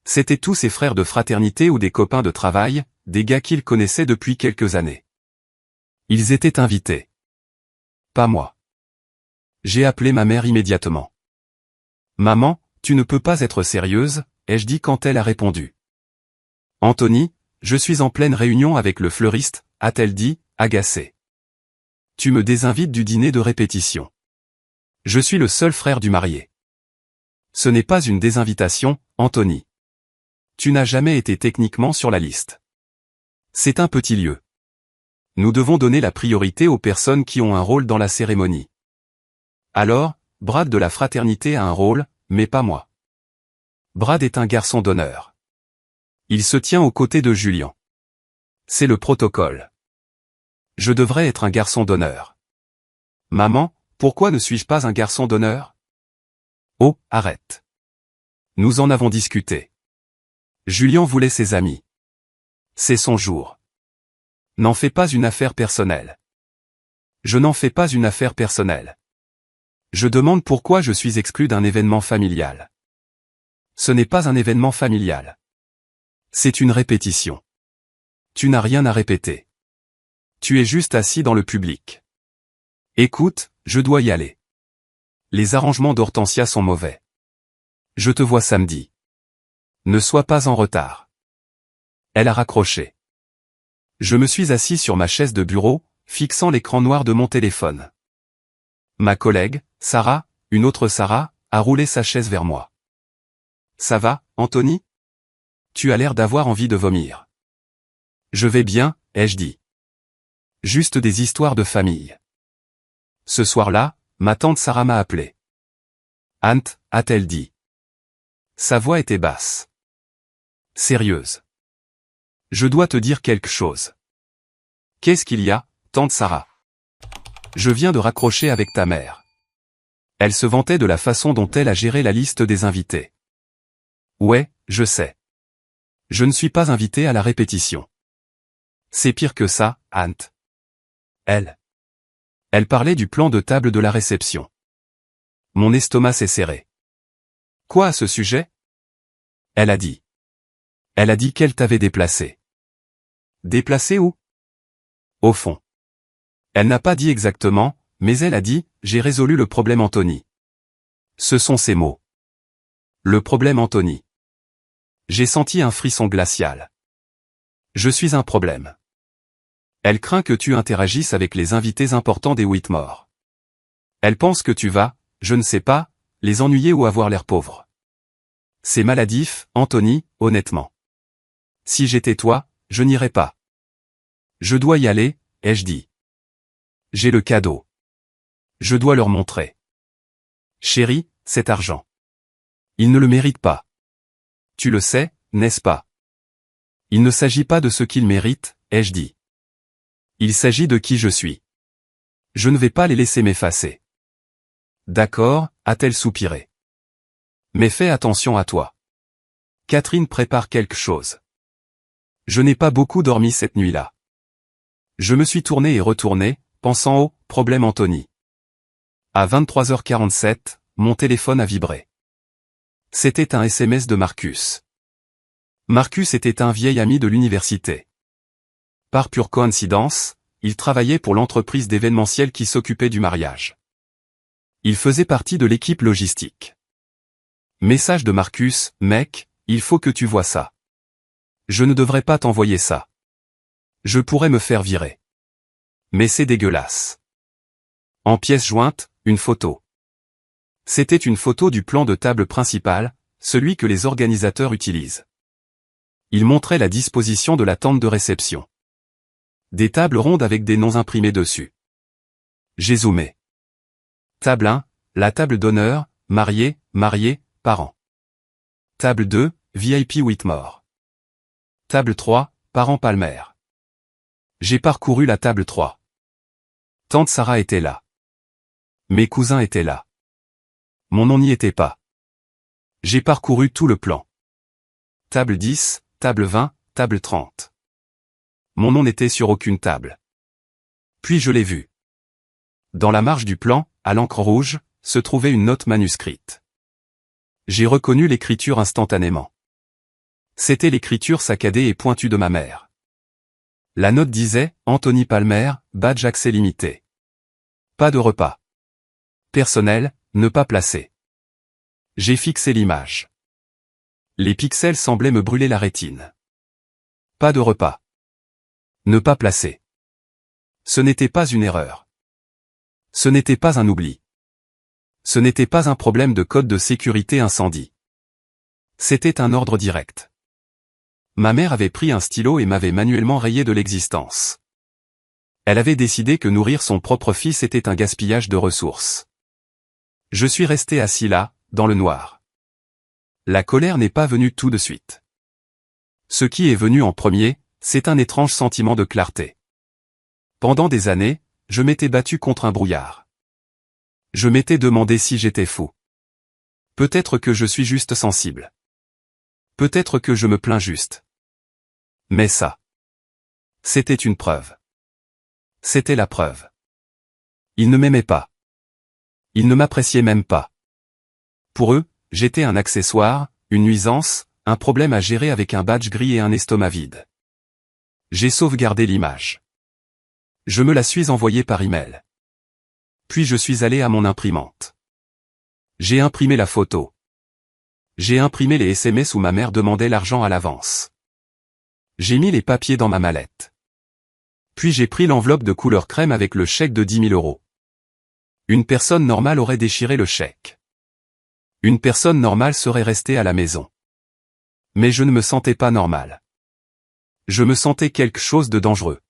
C'étaient tous ses frères de fraternité ou des copains de travail, des gars qu'il connaissait depuis quelques années. Ils étaient invités. Pas moi. J'ai appelé ma mère immédiatement. Maman, tu ne peux pas être sérieuse, ai-je dit quand elle a répondu. Anthony, je suis en pleine réunion avec le fleuriste, a-t-elle dit, agacée. Tu me désinvites du dîner de répétition. Je suis le seul frère du marié. Ce n'est pas une désinvitation, Anthony. Tu n'as jamais été techniquement sur la liste. C'est un petit lieu. Nous devons donner la priorité aux personnes qui ont un rôle dans la cérémonie. Alors, Brad de la fraternité a un rôle, mais pas moi. Brad est un garçon d'honneur. Il se tient aux côtés de Julien. C'est le protocole. Je devrais être un garçon d'honneur. Maman, pourquoi ne suis-je pas un garçon d'honneur? Oh, arrête. Nous en avons discuté. Julien voulait ses amis. C'est son jour. N'en fais pas une affaire personnelle. Je n'en fais pas une affaire personnelle. Je demande pourquoi je suis exclu d'un événement familial. Ce n'est pas un événement familial. C'est une répétition. Tu n'as rien à répéter. Tu es juste assis dans le public. Écoute, je dois y aller. Les arrangements d'Hortensia sont mauvais. Je te vois samedi. Ne sois pas en retard. Elle a raccroché. Je me suis assis sur ma chaise de bureau, fixant l'écran noir de mon téléphone. Ma collègue, Sarah, une autre Sarah, a roulé sa chaise vers moi. Ça va, Anthony? Tu as l'air d'avoir envie de vomir. Je vais bien, ai-je dit. Juste des histoires de famille. Ce soir-là, ma tante Sarah m'a appelé. Ant, a-t-elle dit. Sa voix était basse. Sérieuse. Je dois te dire quelque chose. Qu'est-ce qu'il y a, tante Sarah? Je viens de raccrocher avec ta mère. Elle se vantait de la façon dont elle a géré la liste des invités. Ouais, je sais. Je ne suis pas invité à la répétition. C'est pire que ça, Ant. Elle parlait du plan de table de la réception. Mon estomac s'est serré. Quoi à ce sujet? Elle a dit. Elle a dit qu'elle t'avait déplacé. Déplacé où? Au fond. Elle n'a pas dit exactement, mais elle a dit, j'ai résolu le problème Anthony. Ce sont ses mots. Le problème Anthony. J'ai senti un frisson glacial. Je suis un problème. Elle craint que tu interagisses avec les invités importants des Whitmore. Elle pense que tu vas, je ne sais pas, les ennuyer ou avoir l'air pauvre. C'est maladif, Anthony, honnêtement. Si j'étais toi, je n'irais pas. Je dois y aller, ai-je dit. J'ai le cadeau. Je dois leur montrer. Chérie, cet argent. Ils ne le méritent pas. Tu le sais, n'est-ce pas? Il ne s'agit pas de ce qu'ils méritent, ai-je dit. Il s'agit de qui je suis. Je ne vais pas les laisser m'effacer. D'accord, a-t-elle soupiré. Mais fais attention à toi. Catherine prépare quelque chose. Je n'ai pas beaucoup dormi cette nuit-là. Je me suis tourné et retourné, pensant au « problème Anthony ». À 23h47, mon téléphone a vibré. C'était un SMS de Marcus. Marcus était un vieil ami de l'université. Par pure coïncidence, il travaillait pour l'entreprise d'événementiel qui s'occupait du mariage. Il faisait partie de l'équipe logistique. Message de Marcus, mec, il faut que tu vois ça. Je ne devrais pas t'envoyer ça. Je pourrais me faire virer. Mais c'est dégueulasse. En pièce jointe, une photo. C'était une photo du plan de table principal, celui que les organisateurs utilisent. Il montrait la disposition de la tente de réception. Des tables rondes avec des noms imprimés dessus. J'ai zoomé. Table 1, la table d'honneur, marié, parents. Table 2, VIP Whitmore. Table 3, parents Palmer. J'ai parcouru la table 3. Tante Sarah était là. Mes cousins étaient là. Mon nom n'y était pas. J'ai parcouru tout le plan. Table 10, table 20, table 30. Mon nom n'était sur aucune table. Puis je l'ai vu. Dans la marge du plan, à l'encre rouge, se trouvait une note manuscrite. J'ai reconnu l'écriture instantanément. C'était l'écriture saccadée et pointue de ma mère. La note disait « Anthony Palmer, badge accès limité. Pas de repas. Personnel, ne pas placer. » J'ai fixé l'image. Les pixels semblaient me brûler la rétine. Pas de repas. Ne pas placer. Ce n'était pas une erreur. Ce n'était pas un oubli. Ce n'était pas un problème de code de sécurité incendie. C'était un ordre direct. Ma mère avait pris un stylo et m'avait manuellement rayé de l'existence. Elle avait décidé que nourrir son propre fils était un gaspillage de ressources. Je suis resté assis là, dans le noir. La colère n'est pas venue tout de suite. Ce qui est venu en premier, c'est un étrange sentiment de clarté. Pendant des années, je m'étais battu contre un brouillard. Je m'étais demandé si j'étais fou. Peut-être que je suis juste sensible. Peut-être que je me plains juste. Mais ça. C'était une preuve. C'était la preuve. Ils ne m'aimaient pas. Ils ne m'appréciaient même pas. Pour eux, j'étais un accessoire, une nuisance, un problème à gérer avec un badge gris et un estomac vide. J'ai sauvegardé l'image. Je me la suis envoyée par email. Puis je suis allé à mon imprimante. J'ai imprimé la photo. J'ai imprimé les SMS où ma mère demandait l'argent à l'avance. J'ai mis les papiers dans ma mallette. Puis j'ai pris l'enveloppe de couleur crème avec le chèque de 10 000 €. Une personne normale aurait déchiré le chèque. Une personne normale serait restée à la maison. Mais je ne me sentais pas normal. Je me sentais quelque chose de dangereux.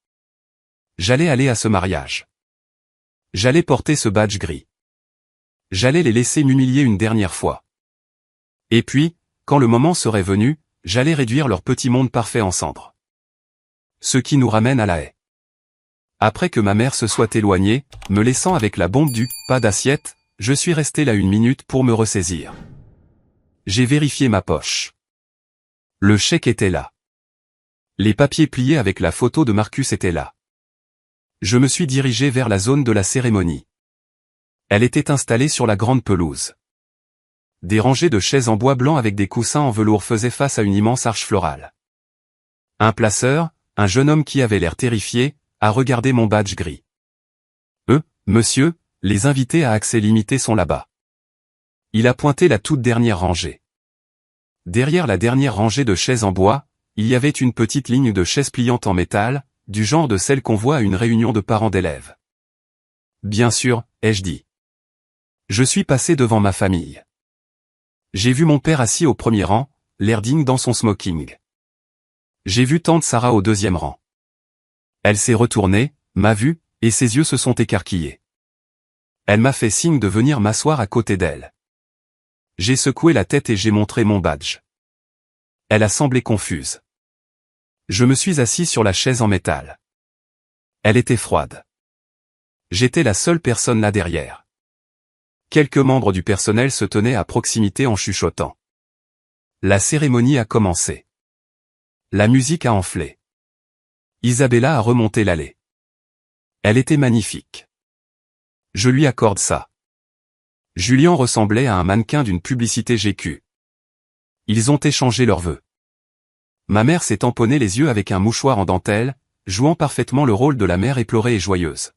J'allais aller à ce mariage. J'allais porter ce badge gris. J'allais les laisser m'humilier une dernière fois. Et puis, quand le moment serait venu, j'allais réduire leur petit monde parfait en cendres. Ce qui nous ramène à la haie. Après que ma mère se soit éloignée, me laissant avec la bombe du « pas d'assiette », je suis resté là 1 minute pour me ressaisir. J'ai vérifié ma poche. Le chèque était là. Les papiers pliés avec la photo de Marcus étaient là. Je me suis dirigé vers la zone de la cérémonie. Elle était installée sur la grande pelouse. Des rangées de chaises en bois blanc avec des coussins en velours faisaient face à une immense arche florale. Un placeur, un jeune homme qui avait l'air terrifié, a regardé mon badge gris. Monsieur, les invités à accès limité sont là-bas. Il a pointé la toute dernière rangée. Derrière la dernière rangée de chaises en bois, il y avait une petite ligne de chaises pliantes en métal, du genre de celles qu'on voit à une réunion de parents d'élèves. Bien sûr, ai-je dit. Je suis passé devant ma famille. J'ai vu mon père assis au premier rang, l'air digne dans son smoking. J'ai vu tante Sarah au 2e rang. Elle s'est retournée, m'a vu, et ses yeux se sont écarquillés. Elle m'a fait signe de venir m'asseoir à côté d'elle. J'ai secoué la tête et j'ai montré mon badge. Elle a semblé confuse. Je me suis assis sur la chaise en métal. Elle était froide. J'étais la seule personne là derrière. Quelques membres du personnel se tenaient à proximité en chuchotant. La cérémonie a commencé. La musique a enflé. Isabella a remonté l'allée. Elle était magnifique. Je lui accorde ça. Julien ressemblait à un mannequin d'une publicité GQ. Ils ont échangé leurs vœux. Ma mère s'est tamponnée les yeux avec un mouchoir en dentelle, jouant parfaitement le rôle de la mère éplorée et joyeuse.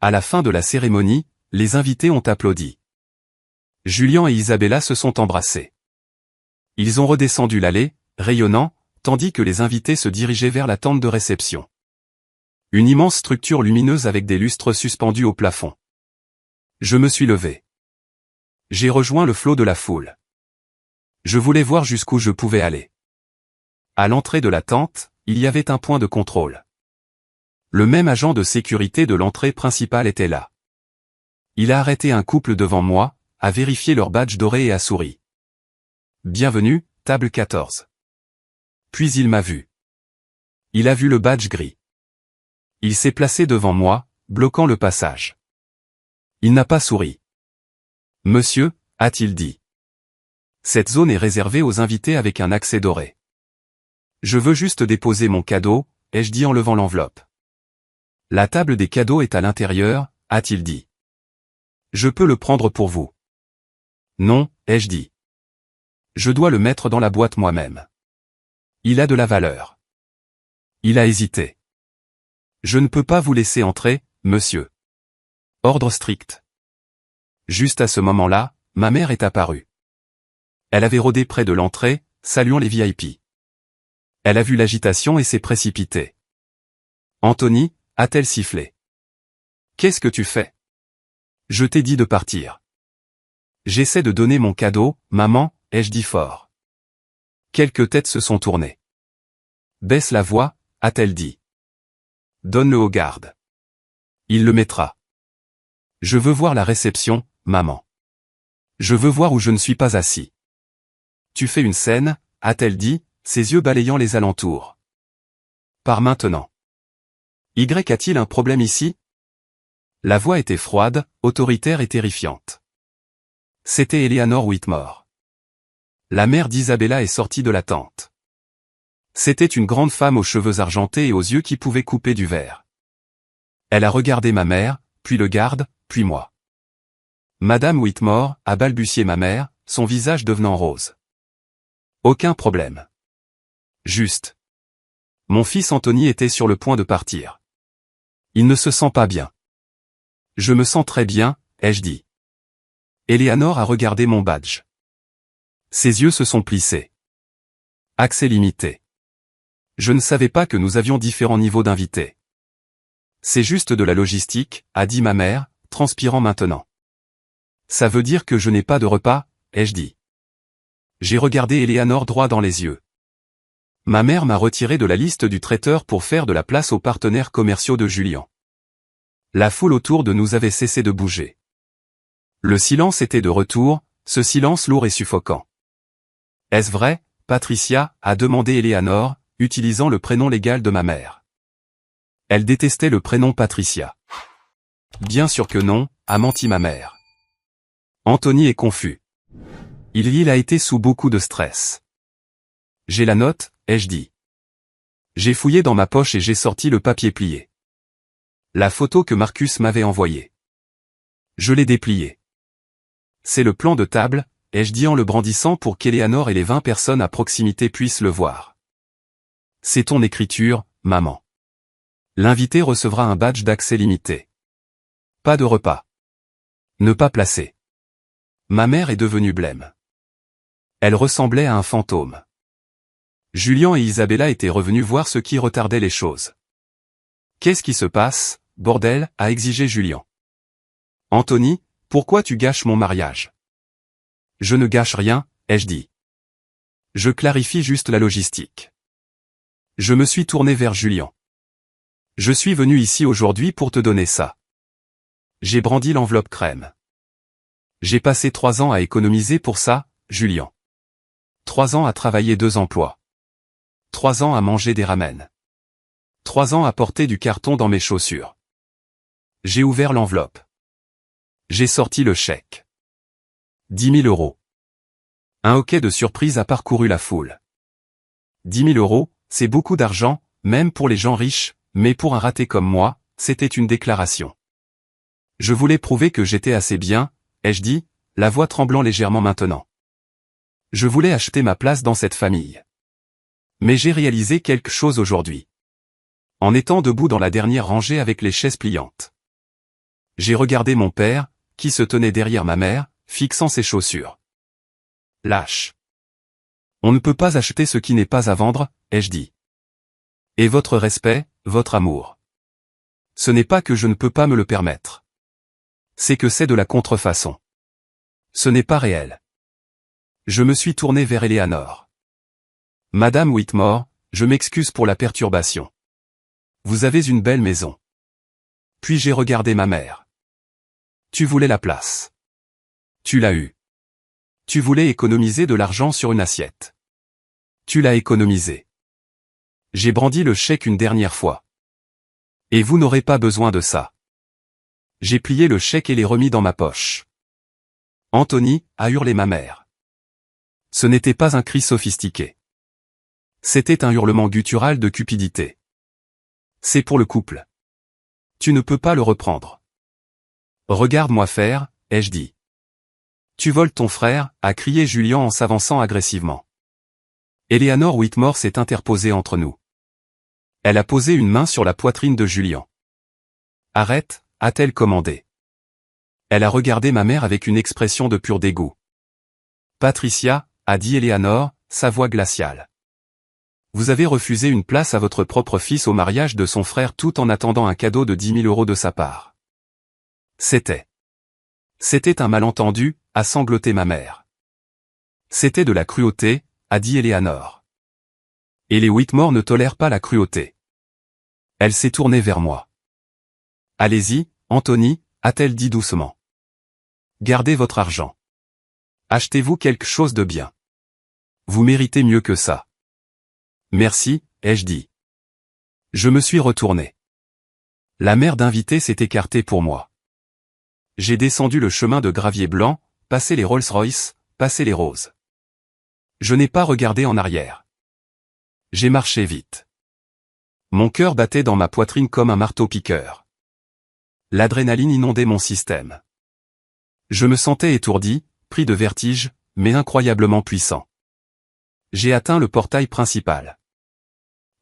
À la fin de la cérémonie, les invités ont applaudi. Julien et Isabella se sont embrassés. Ils ont redescendu l'allée, rayonnant, tandis que les invités se dirigeaient vers la tente de réception. Une immense structure lumineuse avec des lustres suspendus au plafond. Je me suis levé. J'ai rejoint le flot de la foule. Je voulais voir jusqu'où je pouvais aller. À l'entrée de la tente, il y avait un point de contrôle. Le même agent de sécurité de l'entrée principale était là. Il a arrêté un couple devant moi, a vérifié leur badge doré et a souri. Bienvenue, table 14. Puis il m'a vu. Il a vu le badge gris. Il s'est placé devant moi, bloquant le passage. Il n'a pas souri. Monsieur, a-t-il dit. Cette zone est réservée aux invités avec un accès doré. Je veux juste déposer mon cadeau, ai-je dit en levant l'enveloppe. La table des cadeaux est à l'intérieur, a-t-il dit. Je peux le prendre pour vous. Non, ai-je dit. Je dois le mettre dans la boîte moi-même. Il a de la valeur. Il a hésité. Je ne peux pas vous laisser entrer, monsieur. Ordre strict. Juste à ce moment-là, ma mère est apparue. Elle avait rôdé près de l'entrée, saluant les VIP. Elle a vu l'agitation et s'est précipitée. Anthony, a-t-elle sifflé. Qu'est-ce que tu fais? Je t'ai dit de partir. J'essaie de donner mon cadeau, maman, ai-je dit fort. Quelques têtes se sont tournées. Baisse la voix, a-t-elle dit. Donne-le au garde. Il le mettra. Je veux voir la réception, maman. Je veux voir où je ne suis pas assis. Tu fais une scène, a-t-elle dit, ses yeux balayant les alentours. Par maintenant. Y a-t-il un problème ici? La voix était froide, autoritaire et terrifiante. C'était Eleanor Whitmore. La mère d'Isabella est sortie de la tente. C'était une grande femme aux cheveux argentés et aux yeux qui pouvaient couper du verre. Elle a regardé ma mère, puis le garde, puis moi. Madame Whitmore, a balbutié ma mère, son visage devenant rose. Aucun problème. Juste. Mon fils Anthony était sur le point de partir. Il ne se sent pas bien. Je me sens très bien, ai-je dit. Eleanor a regardé mon badge. Ses yeux se sont plissés. Accès limité. Je ne savais pas que nous avions différents niveaux d'invités. C'est juste de la logistique, a dit ma mère, transpirant maintenant. Ça veut dire que je n'ai pas de repas, ai-je dit. J'ai regardé Eleanor droit dans les yeux. Ma mère m'a retiré de la liste du traiteur pour faire de la place aux partenaires commerciaux de Julien. La foule autour de nous avait cessé de bouger. Le silence était de retour, ce silence lourd et suffocant. Est-ce vrai, Patricia, a demandé Eleanor, utilisant le prénom légal de ma mère. Elle détestait le prénom Patricia. Bien sûr que non, a menti ma mère. Anthony est confus. Il a été sous beaucoup de stress. J'ai la note, ai-je dit. J'ai fouillé dans ma poche et j'ai sorti le papier plié. La photo que Marcus m'avait envoyée. Je l'ai dépliée. C'est le plan de table, ai-je dit en le brandissant pour qu'Eleanor et les 20 personnes à proximité puissent le voir. C'est ton écriture, maman. L'invité recevra un badge d'accès limité. Pas de repas. Ne pas placer. Ma mère est devenue blême. Elle ressemblait à un fantôme. Julien et Isabella étaient revenus voir ce qui retardait les choses. Qu'est-ce qui se passe, bordel, a exigé Julien. Anthony, pourquoi tu gâches mon mariage? Je ne gâche rien, ai-je dit. Je clarifie juste la logistique. Je me suis tourné vers Julien. Je suis venu ici aujourd'hui pour te donner ça. J'ai brandi l'enveloppe crème. J'ai passé 3 ans à économiser pour ça, Julien. 3 ans à travailler 2 emplois. 3 ans à manger des ramen. 3 ans à porter du carton dans mes chaussures. J'ai ouvert l'enveloppe. J'ai sorti le chèque. 10 000 €. Un hoquet de surprise a parcouru la foule. 10 000 €, c'est beaucoup d'argent, même pour les gens riches, mais pour un raté comme moi, c'était une déclaration. Je voulais prouver que j'étais assez bien, ai-je dit, la voix tremblant légèrement maintenant. Je voulais acheter ma place dans cette famille. Mais j'ai réalisé quelque chose aujourd'hui. En étant debout dans la dernière rangée avec les chaises pliantes. J'ai regardé mon père, qui se tenait derrière ma mère, fixant ses chaussures. Lâche. On ne peut pas acheter ce qui n'est pas à vendre, ai-je dit. Et votre respect, votre amour. Ce n'est pas que je ne peux pas me le permettre. C'est que c'est de la contrefaçon. Ce n'est pas réel. Je me suis tourné vers Eleanor. Madame Whitmore, je m'excuse pour la perturbation. Vous avez une belle maison. Puis j'ai regardé ma mère. Tu voulais la place. Tu l'as eue. Tu voulais économiser de l'argent sur une assiette. Tu l'as économisé. J'ai brandi le chèque une dernière fois. Et vous n'aurez pas besoin de ça. J'ai plié le chèque et l'ai remis dans ma poche. Anthony, a hurlé ma mère. Ce n'était pas un cri sophistiqué. C'était un hurlement guttural de cupidité. C'est pour le couple. Tu ne peux pas le reprendre. Regarde-moi faire, ai-je dit. Tu voles ton frère, a crié Julien en s'avançant agressivement. Eleanor Whitmore s'est interposée entre nous. Elle a posé une main sur la poitrine de Julien. Arrête, a-t-elle commandé. Elle a regardé ma mère avec une expression de pur dégoût. Patricia, a dit Eleanor, sa voix glaciale. Vous avez refusé une place à votre propre fils au mariage de son frère tout en attendant un cadeau de 10 000 € de sa part. C'était un malentendu, a sangloté ma mère. C'était de la cruauté, a dit Eleanor. Et les Whitmore ne tolèrent pas la cruauté. Elle s'est tournée vers moi. Allez-y, Anthony, a-t-elle dit doucement. Gardez votre argent. Achetez-vous quelque chose de bien. Vous méritez mieux que ça. Merci, ai-je dit. Je me suis retourné. La mère d'invité s'est écartée pour moi. J'ai descendu le chemin de gravier blanc, passé les Rolls-Royce, passé les roses. Je n'ai pas regardé en arrière. J'ai marché vite. Mon cœur battait dans ma poitrine comme un marteau-piqueur. L'adrénaline inondait mon système. Je me sentais étourdi, pris de vertige, mais incroyablement puissant. J'ai atteint le portail principal.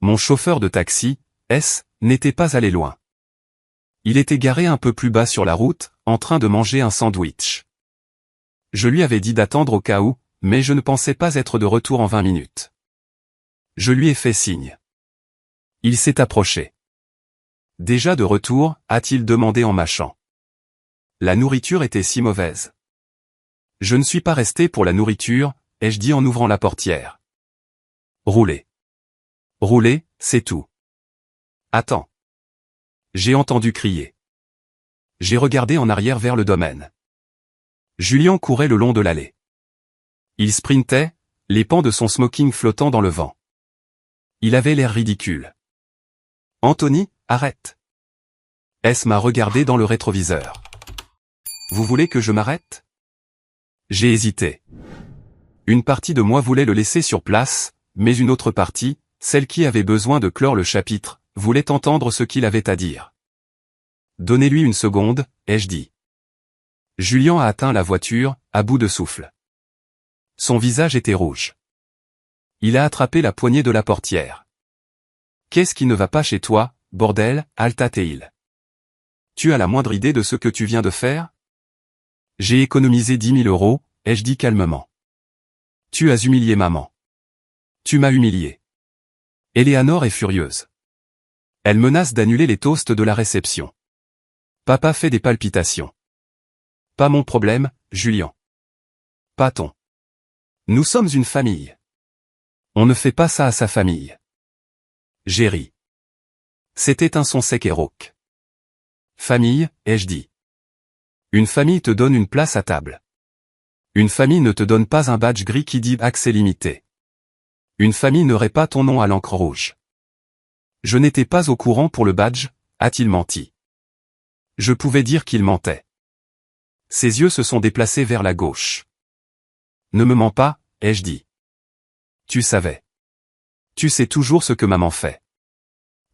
Mon chauffeur de taxi, S, n'était pas allé loin. Il était garé un peu plus bas sur la route, en train de manger un sandwich. Je lui avais dit d'attendre au cas où, mais je ne pensais pas être de retour en 20 minutes. Je lui ai fait signe. Il s'est approché. Déjà de retour, a-t-il demandé en mâchant. La nourriture était si mauvaise. Je ne suis pas resté pour la nourriture, ai-je dit en ouvrant la portière. Roulez. Roulez, c'est tout. Attends. J'ai entendu crier. J'ai regardé en arrière vers le domaine. Julien courait le long de l'allée. Il sprintait, les pans de son smoking flottant dans le vent. Il avait l'air ridicule. Anthony, arrête. S m'a regardé dans le rétroviseur. Vous voulez que je m'arrête? J'ai hésité. Une partie de moi voulait le laisser sur place, mais une autre partie, celle qui avait besoin de clore le chapitre, voulait entendre ce qu'il avait à dire. Donnez-lui une seconde, ai-je dit. Julien a atteint la voiture, à bout de souffle. Son visage était rouge. Il a attrapé la poignée de la portière. Qu'est-ce qui ne va pas chez toi, bordel, Alta-Teil? Tu as la moindre idée de ce que tu viens de faire? J'ai économisé 10 000 euros, ai-je dit calmement. Tu as humilié maman. Tu m'as humilié. Eleanor est furieuse. Elle menace d'annuler les toasts de la réception. Papa fait des palpitations. Pas mon problème, Julien. Pas ton. Nous sommes une famille. On ne fait pas ça à sa famille. J'ai ri. C'était un son sec et rauque. Famille, ai-je dit. Une famille te donne une place à table. Une famille ne te donne pas un badge gris qui dit accès limité. Une famille n'aurait pas ton nom à l'encre rouge. Je n'étais pas au courant pour le badge, a-t-il menti. Je pouvais dire qu'il mentait. Ses yeux se sont déplacés vers la gauche. Ne me mens pas, ai-je dit. Tu savais. Tu sais toujours ce que maman fait.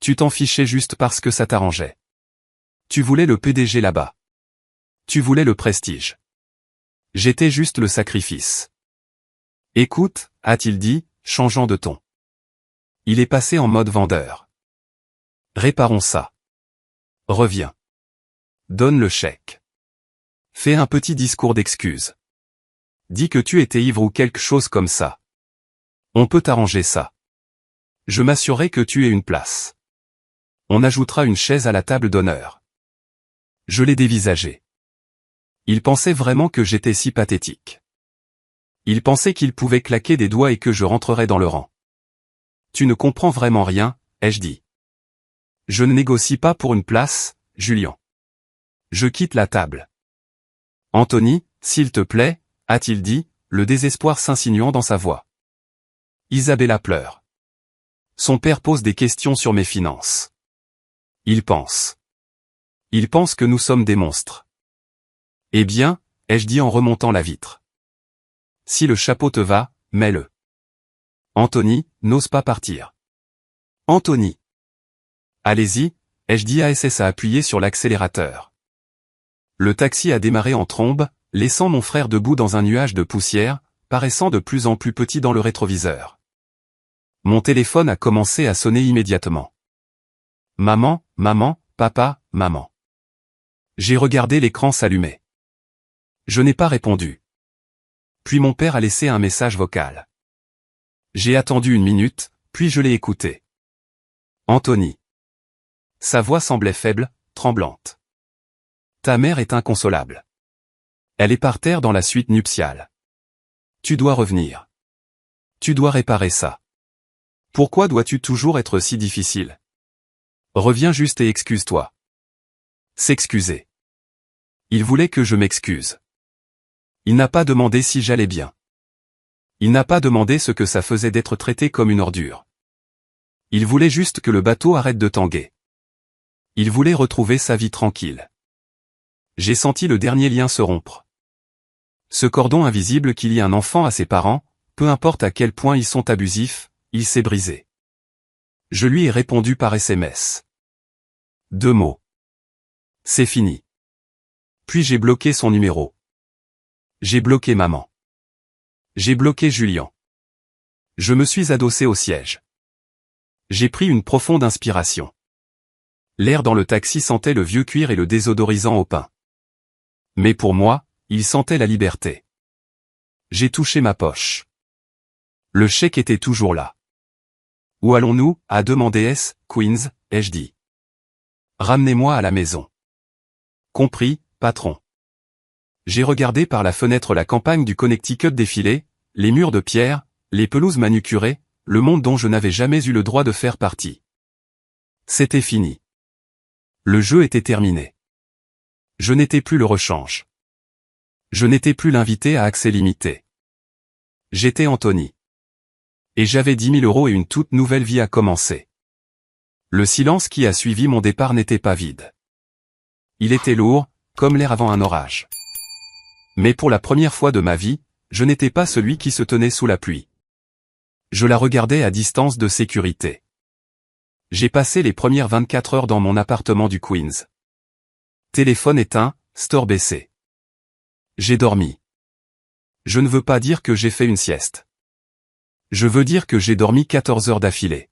Tu t'en fichais juste parce que ça t'arrangeait. Tu voulais le PDG là-bas. Tu voulais le prestige. J'étais juste le sacrifice. Écoute, a-t-il dit, changeant de ton. Il est passé en mode vendeur. Réparons ça. Reviens. Donne le chèque. Fais un petit discours d'excuse. Dis que tu étais ivre ou quelque chose comme ça. On peut arranger ça. Je m'assurerai que tu aies une place. On ajoutera une chaise à la table d'honneur. Je l'ai dévisagé. Il pensait vraiment que j'étais si pathétique. Il pensait qu'il pouvait claquer des doigts et que je rentrerais dans le rang. Tu ne comprends vraiment rien, ai-je dit. Je ne négocie pas pour une place, Julien. Je quitte la table. Anthony, s'il te plaît, a-t-il dit, le désespoir s'insinuant dans sa voix. Isabella pleure. Son père pose des questions sur mes finances. Il pense. Il pense que nous sommes des monstres. Eh bien, ai-je dit en remontant la vitre. Si le chapeau te va, mets-le. Anthony, n'ose pas partir. Anthony. Allez-y, ai-je dit à SS à appuyer sur l'accélérateur. Le taxi a démarré en trombe, laissant mon frère debout dans un nuage de poussière, paraissant de plus en plus petit dans le rétroviseur. Mon téléphone a commencé à sonner immédiatement. Maman, maman, papa, maman. J'ai regardé l'écran s'allumer. Je n'ai pas répondu. Puis mon père a laissé un message vocal. J'ai attendu 1 minute, puis je l'ai écouté. Anthony. Sa voix semblait faible, tremblante. Ta mère est inconsolable. Elle est par terre dans la suite nuptiale. Tu dois revenir. Tu dois réparer ça. Pourquoi dois-tu toujours être si difficile? Reviens juste et excuse-toi. S'excuser. Il voulait que je m'excuse. Il n'a pas demandé si j'allais bien. Il n'a pas demandé ce que ça faisait d'être traité comme une ordure. Il voulait juste que le bateau arrête de tanguer. Il voulait retrouver sa vie tranquille. J'ai senti le dernier lien se rompre. Ce cordon invisible qui lie un enfant à ses parents, peu importe à quel point ils sont abusifs, il s'est brisé. Je lui ai répondu par SMS. 2 mots. C'est fini. Puis j'ai bloqué son numéro. J'ai bloqué maman. J'ai bloqué Julien. Je me suis adossé au siège. J'ai pris une profonde inspiration. L'air dans le taxi sentait le vieux cuir et le désodorisant au pain. Mais pour moi, il sentait la liberté. J'ai touché ma poche. Le chèque était toujours là. Où allons-nous, a demandé S. Queens, ai-je dit. Ramenez-moi à la maison. Compris, patron. J'ai regardé par la fenêtre la campagne du Connecticut défiler, les murs de pierre, les pelouses manucurées, le monde dont je n'avais jamais eu le droit de faire partie. C'était fini. Le jeu était terminé. Je n'étais plus le rechange. Je n'étais plus l'invité à accès limité. J'étais Anthony. Et j'avais 10 000 € et une toute nouvelle vie à commencer. Le silence qui a suivi mon départ n'était pas vide. Il était lourd, comme l'air avant un orage. Mais pour la première fois de ma vie, je n'étais pas celui qui se tenait sous la pluie. Je la regardais à distance de sécurité. J'ai passé les premières 24 heures dans mon appartement du Queens. Téléphone éteint, store baissé. J'ai dormi. Je ne veux pas dire que j'ai fait une sieste. Je veux dire que j'ai dormi 14 heures d'affilée.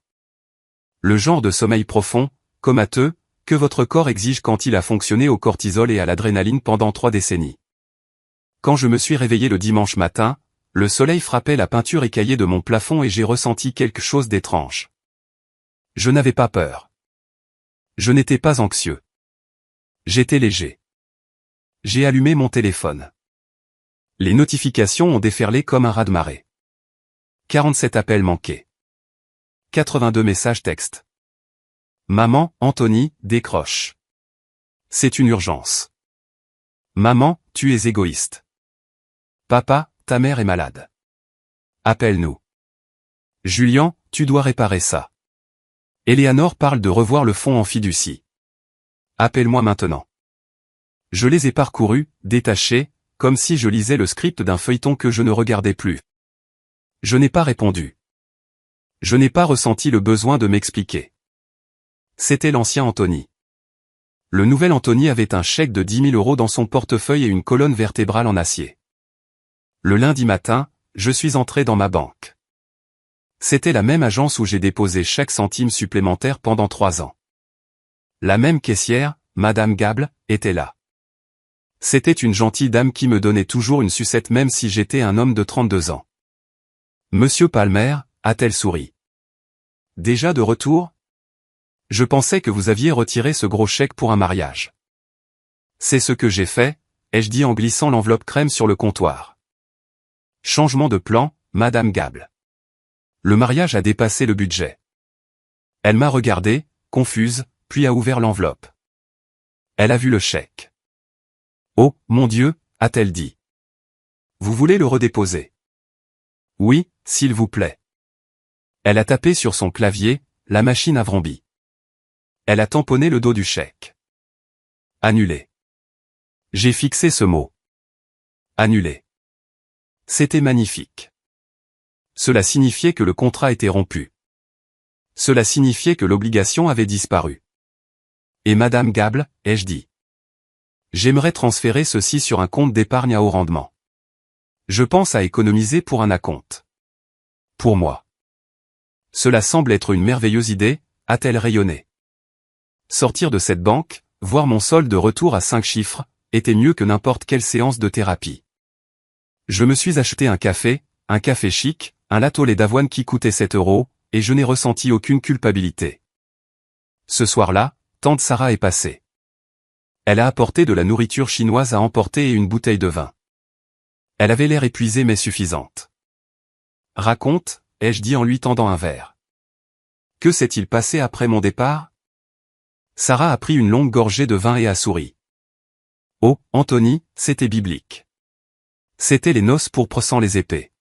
Le genre de sommeil profond, comateux, que votre corps exige quand il a fonctionné au cortisol et à l'adrénaline pendant 3 décennies. Quand je me suis réveillé le dimanche matin, le soleil frappait la peinture écaillée de mon plafond et j'ai ressenti quelque chose d'étrange. Je n'avais pas peur. Je n'étais pas anxieux. J'étais léger. J'ai allumé mon téléphone. Les notifications ont déferlé comme un raz-de-marée. 47 appels manqués. 82 messages textes. Maman, Anthony, décroche. C'est une urgence. Maman, tu es égoïste. Papa, ta mère est malade. Appelle-nous. Julien, tu dois réparer ça. Eleanor parle de revoir le fonds en fiducie. Appelle-moi maintenant. Je les ai parcourus, détachés, comme si je lisais le script d'un feuilleton que je ne regardais plus. Je n'ai pas répondu. Je n'ai pas ressenti le besoin de m'expliquer. C'était l'ancien Anthony. Le nouvel Anthony avait un chèque de 10 000 € dans son portefeuille et une colonne vertébrale en acier. Le lundi matin, je suis entré dans ma banque. C'était la même agence où j'ai déposé chaque centime supplémentaire pendant 3 ans. La même caissière, Madame Gable, était là. C'était une gentille dame qui me donnait toujours une sucette même si j'étais un homme de 32 ans. Monsieur Palmer, a-t-elle souri. Déjà de retour? Je pensais que vous aviez retiré ce gros chèque pour un mariage. C'est ce que j'ai fait, ai-je dit en glissant l'enveloppe crème sur le comptoir. Changement de plan, Madame Gable. Le mariage a dépassé le budget. Elle m'a regardé, confuse, puis a ouvert l'enveloppe. Elle a vu le chèque. Oh, mon Dieu, a-t-elle dit. Vous voulez le redéposer? Oui, s'il vous plaît. Elle a tapé sur son clavier, la machine a vrombi. Elle a tamponné le dos du chèque. Annulé. J'ai fixé ce mot. Annulé. C'était magnifique. Cela signifiait que le contrat était rompu. Cela signifiait que l'obligation avait disparu. Et Madame Gable, ai-je dit. J'aimerais transférer ceci sur un compte d'épargne à haut rendement. Je pense à économiser pour un acompte. Pour moi. Cela semble être une merveilleuse idée, a-t-elle rayonné. Sortir de cette banque, voir mon solde de retour à 5 chiffres, était mieux que n'importe quelle séance de thérapie. Je me suis acheté un café chic, un latte au lait d'avoine qui coûtait 7 €, et je n'ai ressenti aucune culpabilité. Ce soir-là, tante Sarah est passée. Elle a apporté de la nourriture chinoise à emporter et une bouteille de vin. Elle avait l'air épuisée mais suffisante. Raconte, ai-je dit en lui tendant un verre. Que s'est-il passé après mon départ? Sarah a pris une longue gorgée de vin et a souri. Oh, Anthony, c'était biblique. C'était les noces pourpres sans les épées.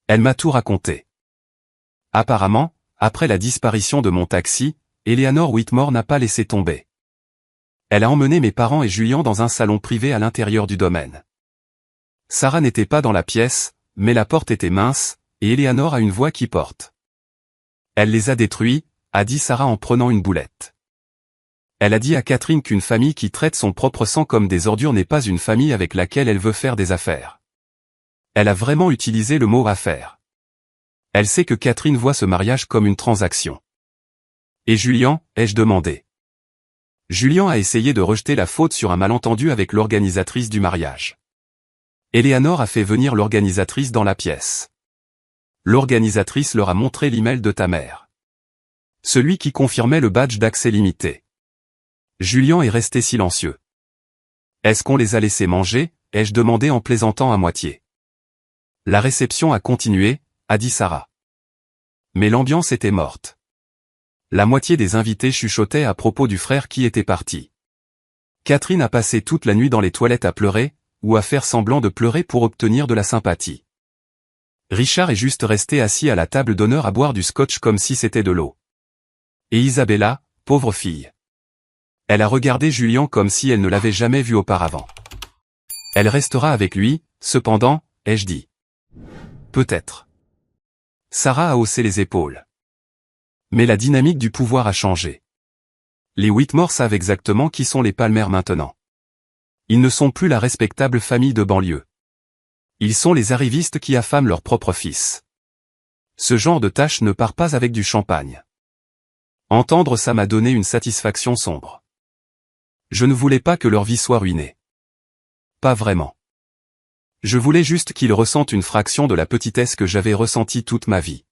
Elle m'a tout raconté. Apparemment, après la disparition de mon taxi, Eleanor Whitmore n'a pas laissé tomber. Elle a emmené mes parents et Julien dans un salon privé à l'intérieur du domaine. Sarah n'était pas dans la pièce, mais la porte était mince, et Eleanor a une voix qui porte. Elle les a détruits, a dit Sarah en prenant une boulette. Elle a dit à Catherine qu'une famille qui traite son propre sang comme des ordures n'est pas une famille avec laquelle elle veut faire des affaires. Elle a vraiment utilisé le mot affaire. Elle sait que Catherine voit ce mariage comme une transaction. Et Julien, ai-je demandé. Julien a essayé de rejeter la faute sur un malentendu avec l'organisatrice du mariage. Eleanor a fait venir l'organisatrice dans la pièce. L'organisatrice leur a montré l'email de ta mère. Celui qui confirmait le badge d'accès limité. Julien est resté silencieux. Est-ce qu'on les a laissés manger, ai-je demandé en plaisantant à moitié. La réception a continué, a dit Sarah. Mais l'ambiance était morte. La moitié des invités chuchotaient à propos du frère qui était parti. Catherine a passé toute la nuit dans les toilettes à pleurer, ou à faire semblant de pleurer pour obtenir de la sympathie. Richard est juste resté assis à la table d'honneur à boire du scotch comme si c'était de l'eau. Et Isabella, pauvre fille. Elle a regardé Julien comme si elle ne l'avait jamais vu auparavant. Elle restera avec lui, cependant, ai-je dit. Peut-être. Sarah a haussé les épaules. Mais la dynamique du pouvoir a changé. Les Whitmore savent exactement qui sont les Palmer maintenant. Ils ne sont plus la respectable famille de banlieue. Ils sont les arrivistes qui affament leur propre fils. Ce genre de tâche ne part pas avec du champagne. Entendre ça m'a donné une satisfaction sombre. Je ne voulais pas que leur vie soit ruinée. Pas vraiment. Je voulais juste qu'ils ressentent une fraction de la petitesse que j'avais ressentie toute ma vie.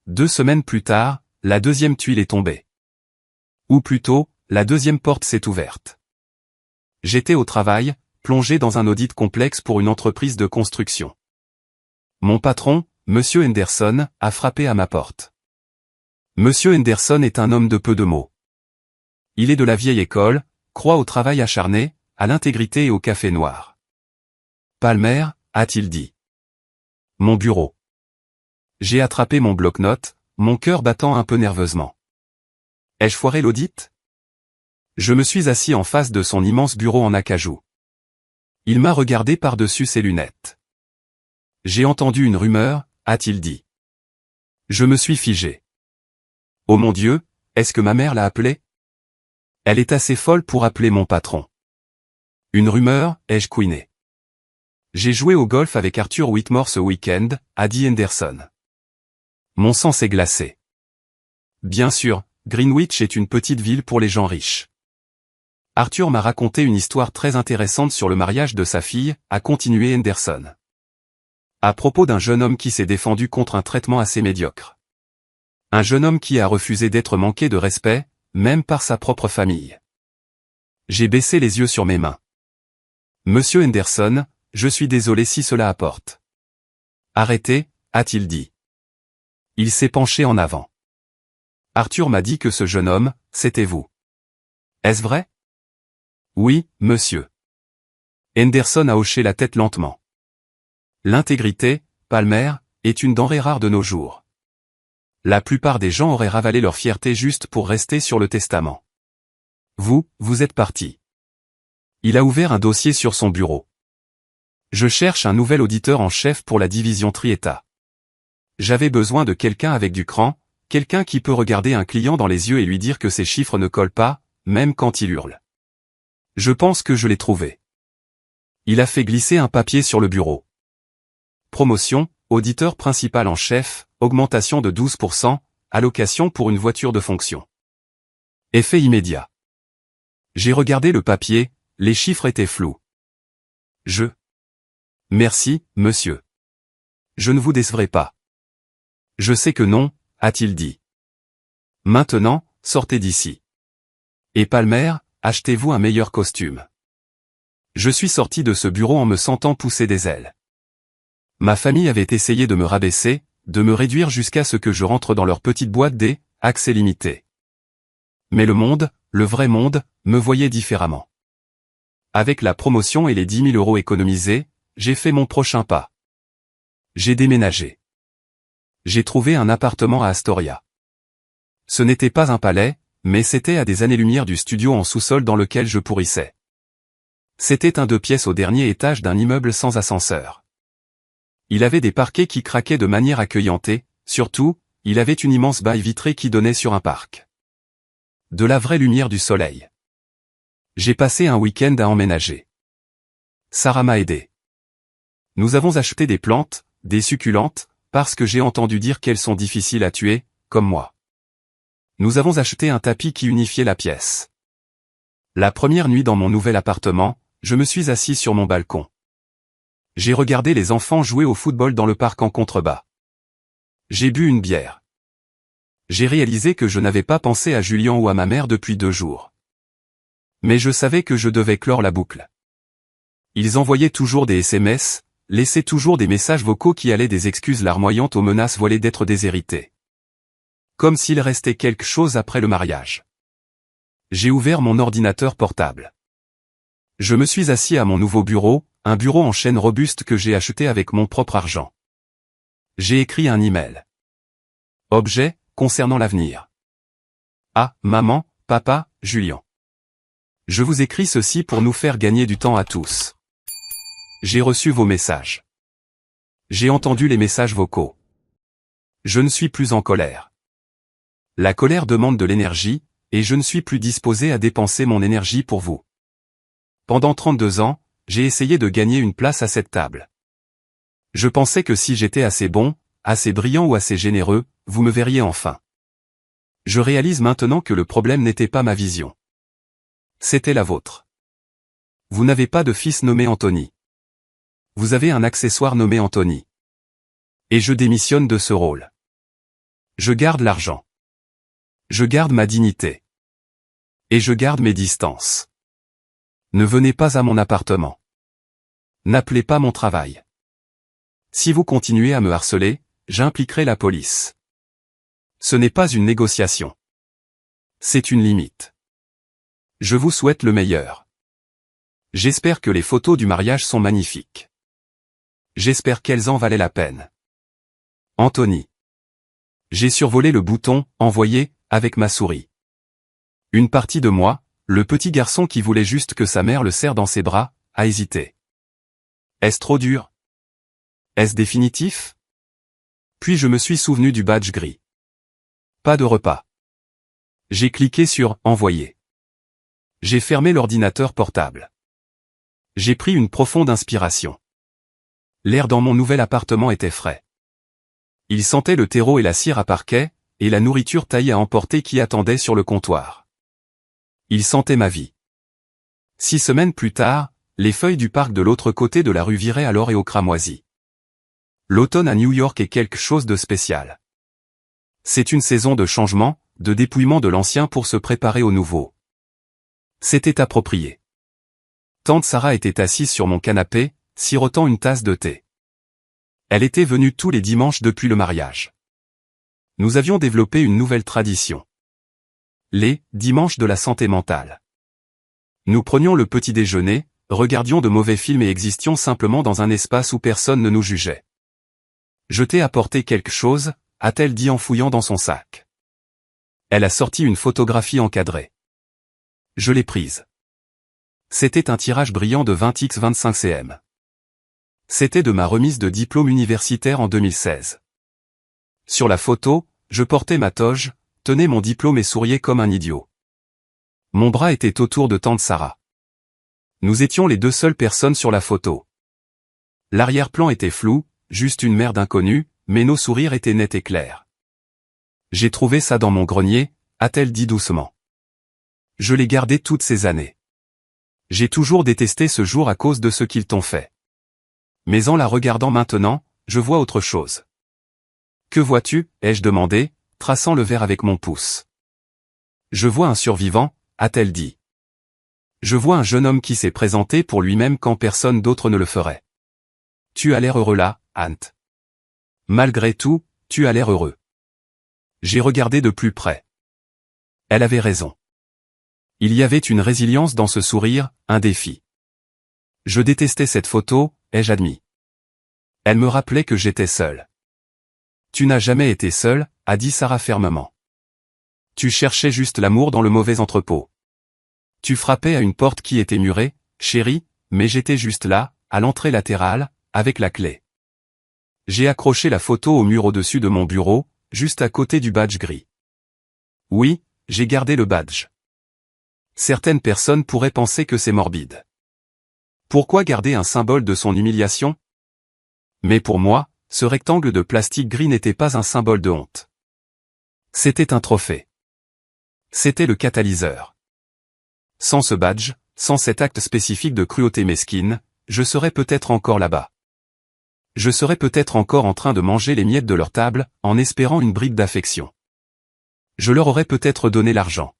2 semaines plus tard, la deuxième tuile est tombée. Ou plutôt, la deuxième porte s'est ouverte. J'étais au travail, plongé dans un audit complexe pour une entreprise de construction. Mon patron, Monsieur Henderson, a frappé à ma porte. Monsieur Henderson est un homme de peu de mots. Il est de la vieille école, croit au travail acharné, à l'intégrité et au café noir. Palmer, a-t-il dit. Mon bureau. J'ai attrapé mon bloc-notes, mon cœur battant un peu nerveusement. Ai-je foiré l'audit? Je me suis assis en face de son immense bureau en acajou. Il m'a regardé par-dessus ses lunettes. J'ai entendu une rumeur, a-t-il dit. Je me suis figé. Oh mon Dieu, est-ce que ma mère l'a appelé? Elle est assez folle pour appeler mon patron. Une rumeur, ai-je couiné. J'ai joué au golf avec Arthur Whitmore ce week-end, a dit Henderson. Mon sang s'est glacé. Bien sûr, Greenwich est une petite ville pour les gens riches. Arthur m'a raconté une histoire très intéressante sur le mariage de sa fille, a continué Henderson. À propos d'un jeune homme qui s'est défendu contre un traitement assez médiocre. Un jeune homme qui a refusé d'être manqué de respect, même par sa propre famille. J'ai baissé les yeux sur mes mains. Monsieur Henderson, je suis désolé si cela apporte. Arrêtez, a-t-il dit. Il s'est penché en avant. Arthur m'a dit que ce jeune homme, c'était vous. Est-ce vrai? Oui, monsieur. Henderson a hoché la tête lentement. L'intégrité, Palmer, est une denrée rare de nos jours. La plupart des gens auraient ravalé leur fierté juste pour rester sur le testament. Vous êtes parti. Il a ouvert un dossier sur son bureau. Je cherche un nouvel auditeur en chef pour la division Trietta. J'avais besoin de quelqu'un avec du cran, quelqu'un qui peut regarder un client dans les yeux et lui dire que ses chiffres ne collent pas, même quand il hurle. Je pense que je l'ai trouvé. Il a fait glisser un papier sur le bureau. Promotion, auditeur principal en chef, augmentation de 12%, allocation pour une voiture de fonction. Effet immédiat. J'ai regardé le papier, les chiffres étaient flous. Merci, monsieur. Je ne vous décevrai pas. Je sais que non, a-t-il dit. Maintenant, sortez d'ici. Et Palmer, achetez-vous un meilleur costume. Je suis sorti de ce bureau en me sentant pousser des ailes. Ma famille avait essayé de me rabaisser, de me réduire jusqu'à ce que je rentre dans leur petite boîte des accès limités. Mais le monde, le vrai monde, me voyait différemment. Avec la promotion et les 10 000 € économisés, j'ai fait mon prochain pas. J'ai déménagé. J'ai trouvé un appartement à Astoria. Ce n'était pas un palais, mais c'était à des années-lumière du studio en sous-sol dans lequel je pourrissais. C'était un 2 pièces au dernier étage d'un immeuble sans ascenseur. Il avait des parquets qui craquaient de manière accueillante et, surtout, il avait une immense baille vitrée qui donnait sur un parc. De la vraie lumière du soleil. J'ai passé un week-end à emménager. Sarah m'a aidé. Nous avons acheté des plantes, des succulentes, parce que j'ai entendu dire qu'elles sont difficiles à tuer, comme moi. Nous avons acheté un tapis qui unifiait la pièce. La première nuit dans mon nouvel appartement, je me suis assis sur mon balcon. J'ai regardé les enfants jouer au football dans le parc en contrebas. J'ai bu une bière. J'ai réalisé que je n'avais pas pensé à Julien ou à ma mère depuis 2 jours. Mais je savais que je devais clore la boucle. Ils envoyaient toujours des SMS, laissaient toujours des messages vocaux qui allaient des excuses larmoyantes aux menaces voilées d'être déshérités. Comme s'il restait quelque chose après le mariage. J'ai ouvert mon ordinateur portable. Je me suis assis à mon nouveau bureau, un bureau en chêne robuste que j'ai acheté avec mon propre argent. J'ai écrit un email. Objet, concernant l'avenir. Ah, maman, papa, Julien. Je vous écris ceci pour nous faire gagner du temps à tous. J'ai reçu vos messages. J'ai entendu les messages vocaux. Je ne suis plus en colère. La colère demande de l'énergie, et je ne suis plus disposé à dépenser mon énergie pour vous. Pendant 32 ans, j'ai essayé de gagner une place à cette table. Je pensais que si j'étais assez bon, assez brillant ou assez généreux, vous me verriez enfin. Je réalise maintenant que le problème n'était pas ma vision. C'était la vôtre. Vous n'avez pas de fils nommé Anthony. Vous avez un accessoire nommé Anthony. Et je démissionne de ce rôle. Je garde l'argent. Je garde ma dignité. Et je garde mes distances. Ne venez pas à mon appartement. N'appelez pas mon travail. Si vous continuez à me harceler, j'impliquerai la police. Ce n'est pas une négociation. C'est une limite. Je vous souhaite le meilleur. J'espère que les photos du mariage sont magnifiques. J'espère qu'elles en valaient la peine. Anthony. J'ai survolé le bouton « Envoyer » avec ma souris. Une partie de moi, le petit garçon qui voulait juste que sa mère le serre dans ses bras, a hésité. Est-ce trop dur? Est-ce définitif? Puis je me suis souvenu du badge gris. Pas de repas. J'ai cliqué sur « Envoyer ». J'ai fermé l'ordinateur portable. J'ai pris une profonde inspiration. L'air dans mon nouvel appartement était frais. Il sentait le terreau et la cire à parquet, et la nourriture taillée à emporter qui attendait sur le comptoir. Il sentait ma vie. 6 semaines plus tard, les feuilles du parc de l'autre côté de la rue viraient alors et au cramoisi. L'automne à New York est quelque chose de spécial. C'est une saison de changement, de dépouillement de l'ancien pour se préparer au nouveau. C'était approprié. Tante Sarah était assise sur mon canapé, sirotant une tasse de thé. Elle était venue tous les dimanches depuis le mariage. Nous avions développé une nouvelle tradition. Les dimanches de la santé mentale. Nous prenions le petit déjeuner, regardions de mauvais films et existions simplement dans un espace où personne ne nous jugeait. Je t'ai apporté quelque chose, a-t-elle dit en fouillant dans son sac. Elle a sorti une photographie encadrée. Je l'ai prise. C'était un tirage brillant de 20x 25 cm. C'était de ma remise de diplôme universitaire en 2016. Sur la photo, je portais ma toge, tenais mon diplôme et souriais comme un idiot. Mon bras était autour de tante Sarah. Nous étions les deux seules personnes sur la photo. L'arrière-plan était flou, juste une mer d'inconnus, mais nos sourires étaient nets et clairs. J'ai trouvé ça dans mon grenier, a-t-elle dit doucement. Je l'ai gardé toutes ces années. J'ai toujours détesté ce jour à cause de ce qu'ils t'ont fait. Mais en la regardant maintenant, je vois autre chose. Que vois-tu, ai-je demandé, traçant le verre avec mon pouce. Je vois un survivant, a-t-elle dit. Je vois un jeune homme qui s'est présenté pour lui-même quand personne d'autre ne le ferait. Tu as l'air heureux là, Ant. Malgré tout, tu as l'air heureux. J'ai regardé de plus près. Elle avait raison. Il y avait une résilience dans ce sourire, un défi. Je détestais cette photo, ai-je admis. Elle me rappelait que j'étais seul. Tu n'as jamais été seul, a dit Sarah fermement. Tu cherchais juste l'amour dans le mauvais entrepôt. Tu frappais à une porte qui était murée, chérie, mais j'étais juste là, à l'entrée latérale, avec la clé. J'ai accroché la photo au mur au-dessus de mon bureau, juste à côté du badge gris. Oui, j'ai gardé le badge. Certaines personnes pourraient penser que c'est morbide. Pourquoi garder un symbole de son humiliation? Mais pour moi, ce rectangle de plastique gris n'était pas un symbole de honte. C'était un trophée. C'était le catalyseur. Sans ce badge, sans cet acte spécifique de cruauté mesquine, je serais peut-être encore là-bas. Je serais peut-être encore en train de manger les miettes de leur table, en espérant une bribe d'affection. Je leur aurais peut-être donné l'argent.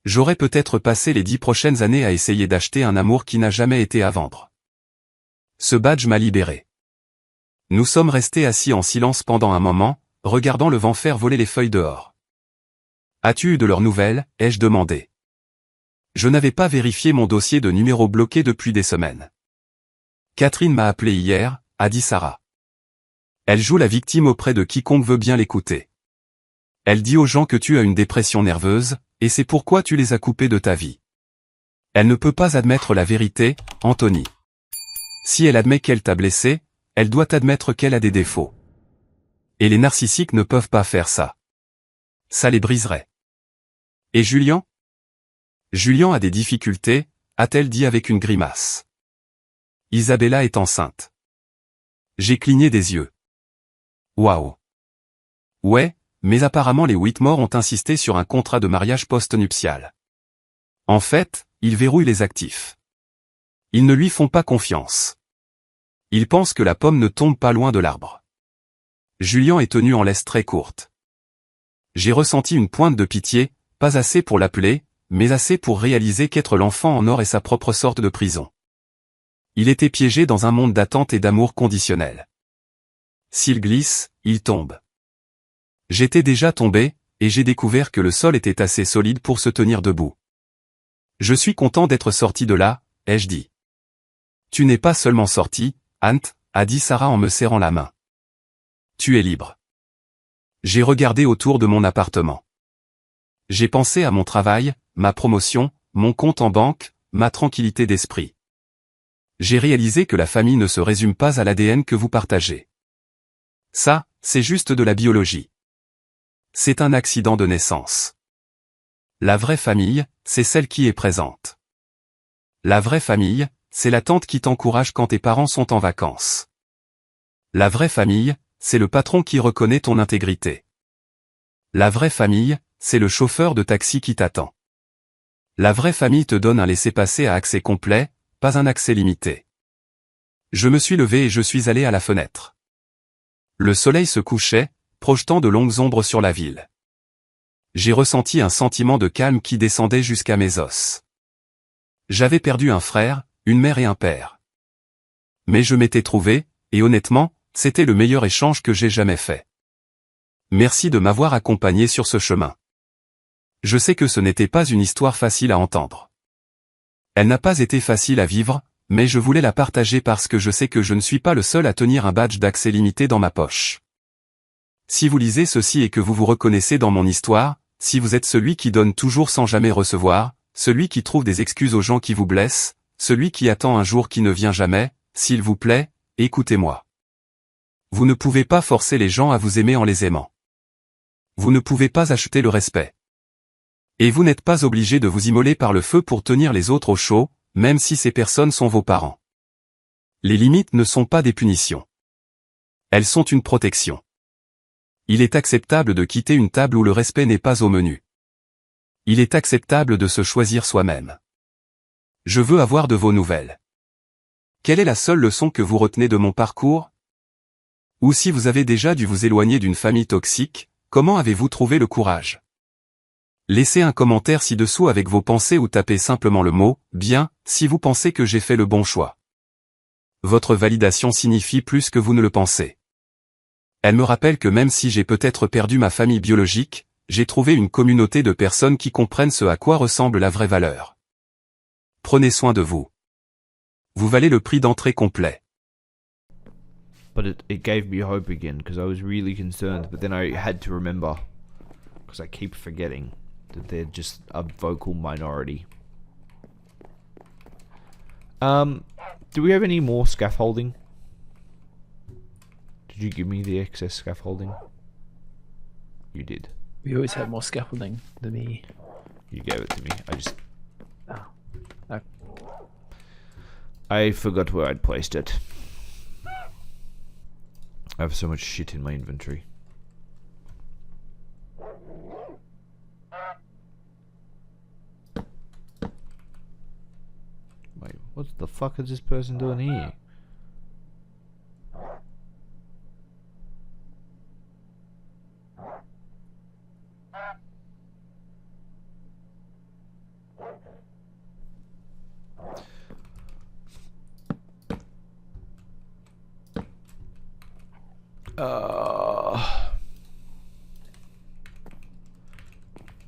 J'aurais peut-être passé les 10 prochaines années à essayer d'acheter un amour qui n'a jamais été à vendre. Ce badge m'a libéré. Nous sommes restés assis en silence pendant un moment, regardant le vent faire voler les feuilles dehors. As-tu eu de leurs nouvelles, ai-je demandé. Je n'avais pas vérifié mon dossier de numéro bloqué depuis des semaines. Catherine m'a appelé hier, a dit Sarah. Elle joue la victime auprès de quiconque veut bien l'écouter. Elle dit aux gens que tu as une dépression nerveuse, et c'est pourquoi tu les as coupés de ta vie. Elle ne peut pas admettre la vérité, Anthony. Si elle admet qu'elle t'a blessé, elle doit admettre qu'elle a des défauts. Et les narcissiques ne peuvent pas faire ça. Ça les briserait. Et Julian? Julian a des difficultés, a-t-elle dit avec une grimace. Isabella est enceinte. J'ai cligné des yeux. Waouh. Ouais, mais apparemment les Whitmore ont insisté sur un contrat de mariage post-nuptial. En fait, ils verrouillent les actifs. Ils ne lui font pas confiance. Ils pensent que la pomme ne tombe pas loin de l'arbre. Julian est tenu en laisse très courte. J'ai ressenti une pointe de pitié, pas assez pour l'appeler, mais assez pour réaliser qu'être l'enfant en or est sa propre sorte de prison. Il était piégé dans un monde d'attente et d'amour conditionnel. S'il glisse, il tombe. J'étais déjà tombé, et j'ai découvert que le sol était assez solide pour se tenir debout. Je suis content d'être sorti de là, ai-je dit. Tu n'es pas seulement sorti, Ant, a dit Sarah en me serrant la main. Tu es libre. J'ai regardé autour de mon appartement. J'ai pensé à mon travail, ma promotion, mon compte en banque, ma tranquillité d'esprit. J'ai réalisé que la famille ne se résume pas à l'ADN que vous partagez. Ça, c'est juste de la biologie. C'est un accident de naissance. La vraie famille, c'est celle qui est présente. La vraie famille, c'est la tante qui t'encourage quand tes parents sont en vacances. La vraie famille, c'est le patron qui reconnaît ton intégrité. La vraie famille, c'est le chauffeur de taxi qui t'attend. La vraie famille te donne un laissez-passer à accès complet, pas un accès limité. Je me suis levé et je suis allé à la fenêtre. Le soleil se couchait, projetant de longues ombres sur la ville. J'ai ressenti un sentiment de calme qui descendait jusqu'à mes os. J'avais perdu un frère, une mère et un père. Mais je m'étais trouvé, et honnêtement, c'était le meilleur échange que j'ai jamais fait. Merci de m'avoir accompagné sur ce chemin. Je sais que ce n'était pas une histoire facile à entendre. Elle n'a pas été facile à vivre, mais je voulais la partager parce que je sais que je ne suis pas le seul à tenir un badge d'accès limité dans ma poche. Si vous lisez ceci et que vous vous reconnaissez dans mon histoire, si vous êtes celui qui donne toujours sans jamais recevoir, celui qui trouve des excuses aux gens qui vous blessent, celui qui attend un jour qui ne vient jamais, s'il vous plaît, écoutez-moi. Vous ne pouvez pas forcer les gens à vous aimer en les aimant. Vous ne pouvez pas acheter le respect. Et vous n'êtes pas obligé de vous immoler par le feu pour tenir les autres au chaud, même si ces personnes sont vos parents. Les limites ne sont pas des punitions. Elles sont une protection. Il est acceptable de quitter une table où le respect n'est pas au menu. Il est acceptable de se choisir soi-même. Je veux avoir de vos nouvelles. Quelle est la seule leçon que vous retenez de mon parcours? Ou si vous avez déjà dû vous éloigner d'une famille toxique, comment avez-vous trouvé le courage? Laissez un commentaire ci-dessous avec vos pensées ou tapez simplement le mot « bien » si vous pensez que j'ai fait le bon choix. Votre validation signifie plus que vous ne le pensez. Elle me rappelle que même si j'ai peut-être perdu ma famille biologique, j'ai trouvé une communauté de personnes qui comprennent ce à quoi ressemble la vraie valeur. Prenez soin de vous. Vous valez le prix d'entrée complet. But it gave me hope again because I was really concerned, but then I had to remember because I keep forgetting that they're just a vocal minority. Do we have any more scaffolding? Did you give me the excess scaffolding? You did. We always have more scaffolding than me. You gave it to me. I just... Oh. No. I forgot where I'd placed it. I have so much shit in my inventory. Wait, what the fuck is this person doing here?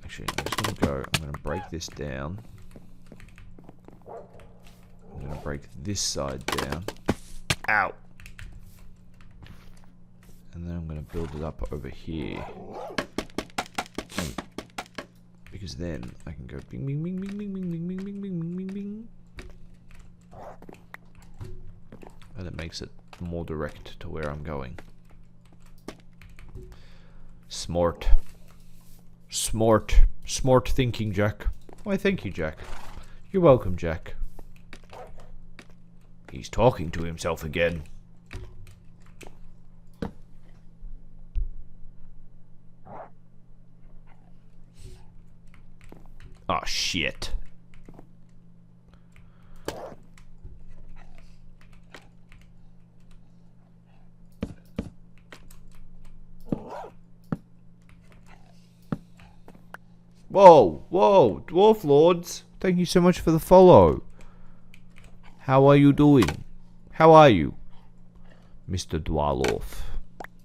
Actually, I'm just gonna go. I'm gonna break this down. I'm gonna break this side down. Ow! And then I'm going to build it up over here. Because then I can go bing bing bing bing bing bing bing bing bing bing bing bing. And it makes it more direct to where I'm going. Smart. Smart thinking, Jack. Why, thank you, Jack. You're welcome, Jack. He's talking to himself again. Oh, shit. Whoa, whoa, Dwarf Lords. Thank you so much for the follow. How are you doing? How are you, Mr. Dwarlof?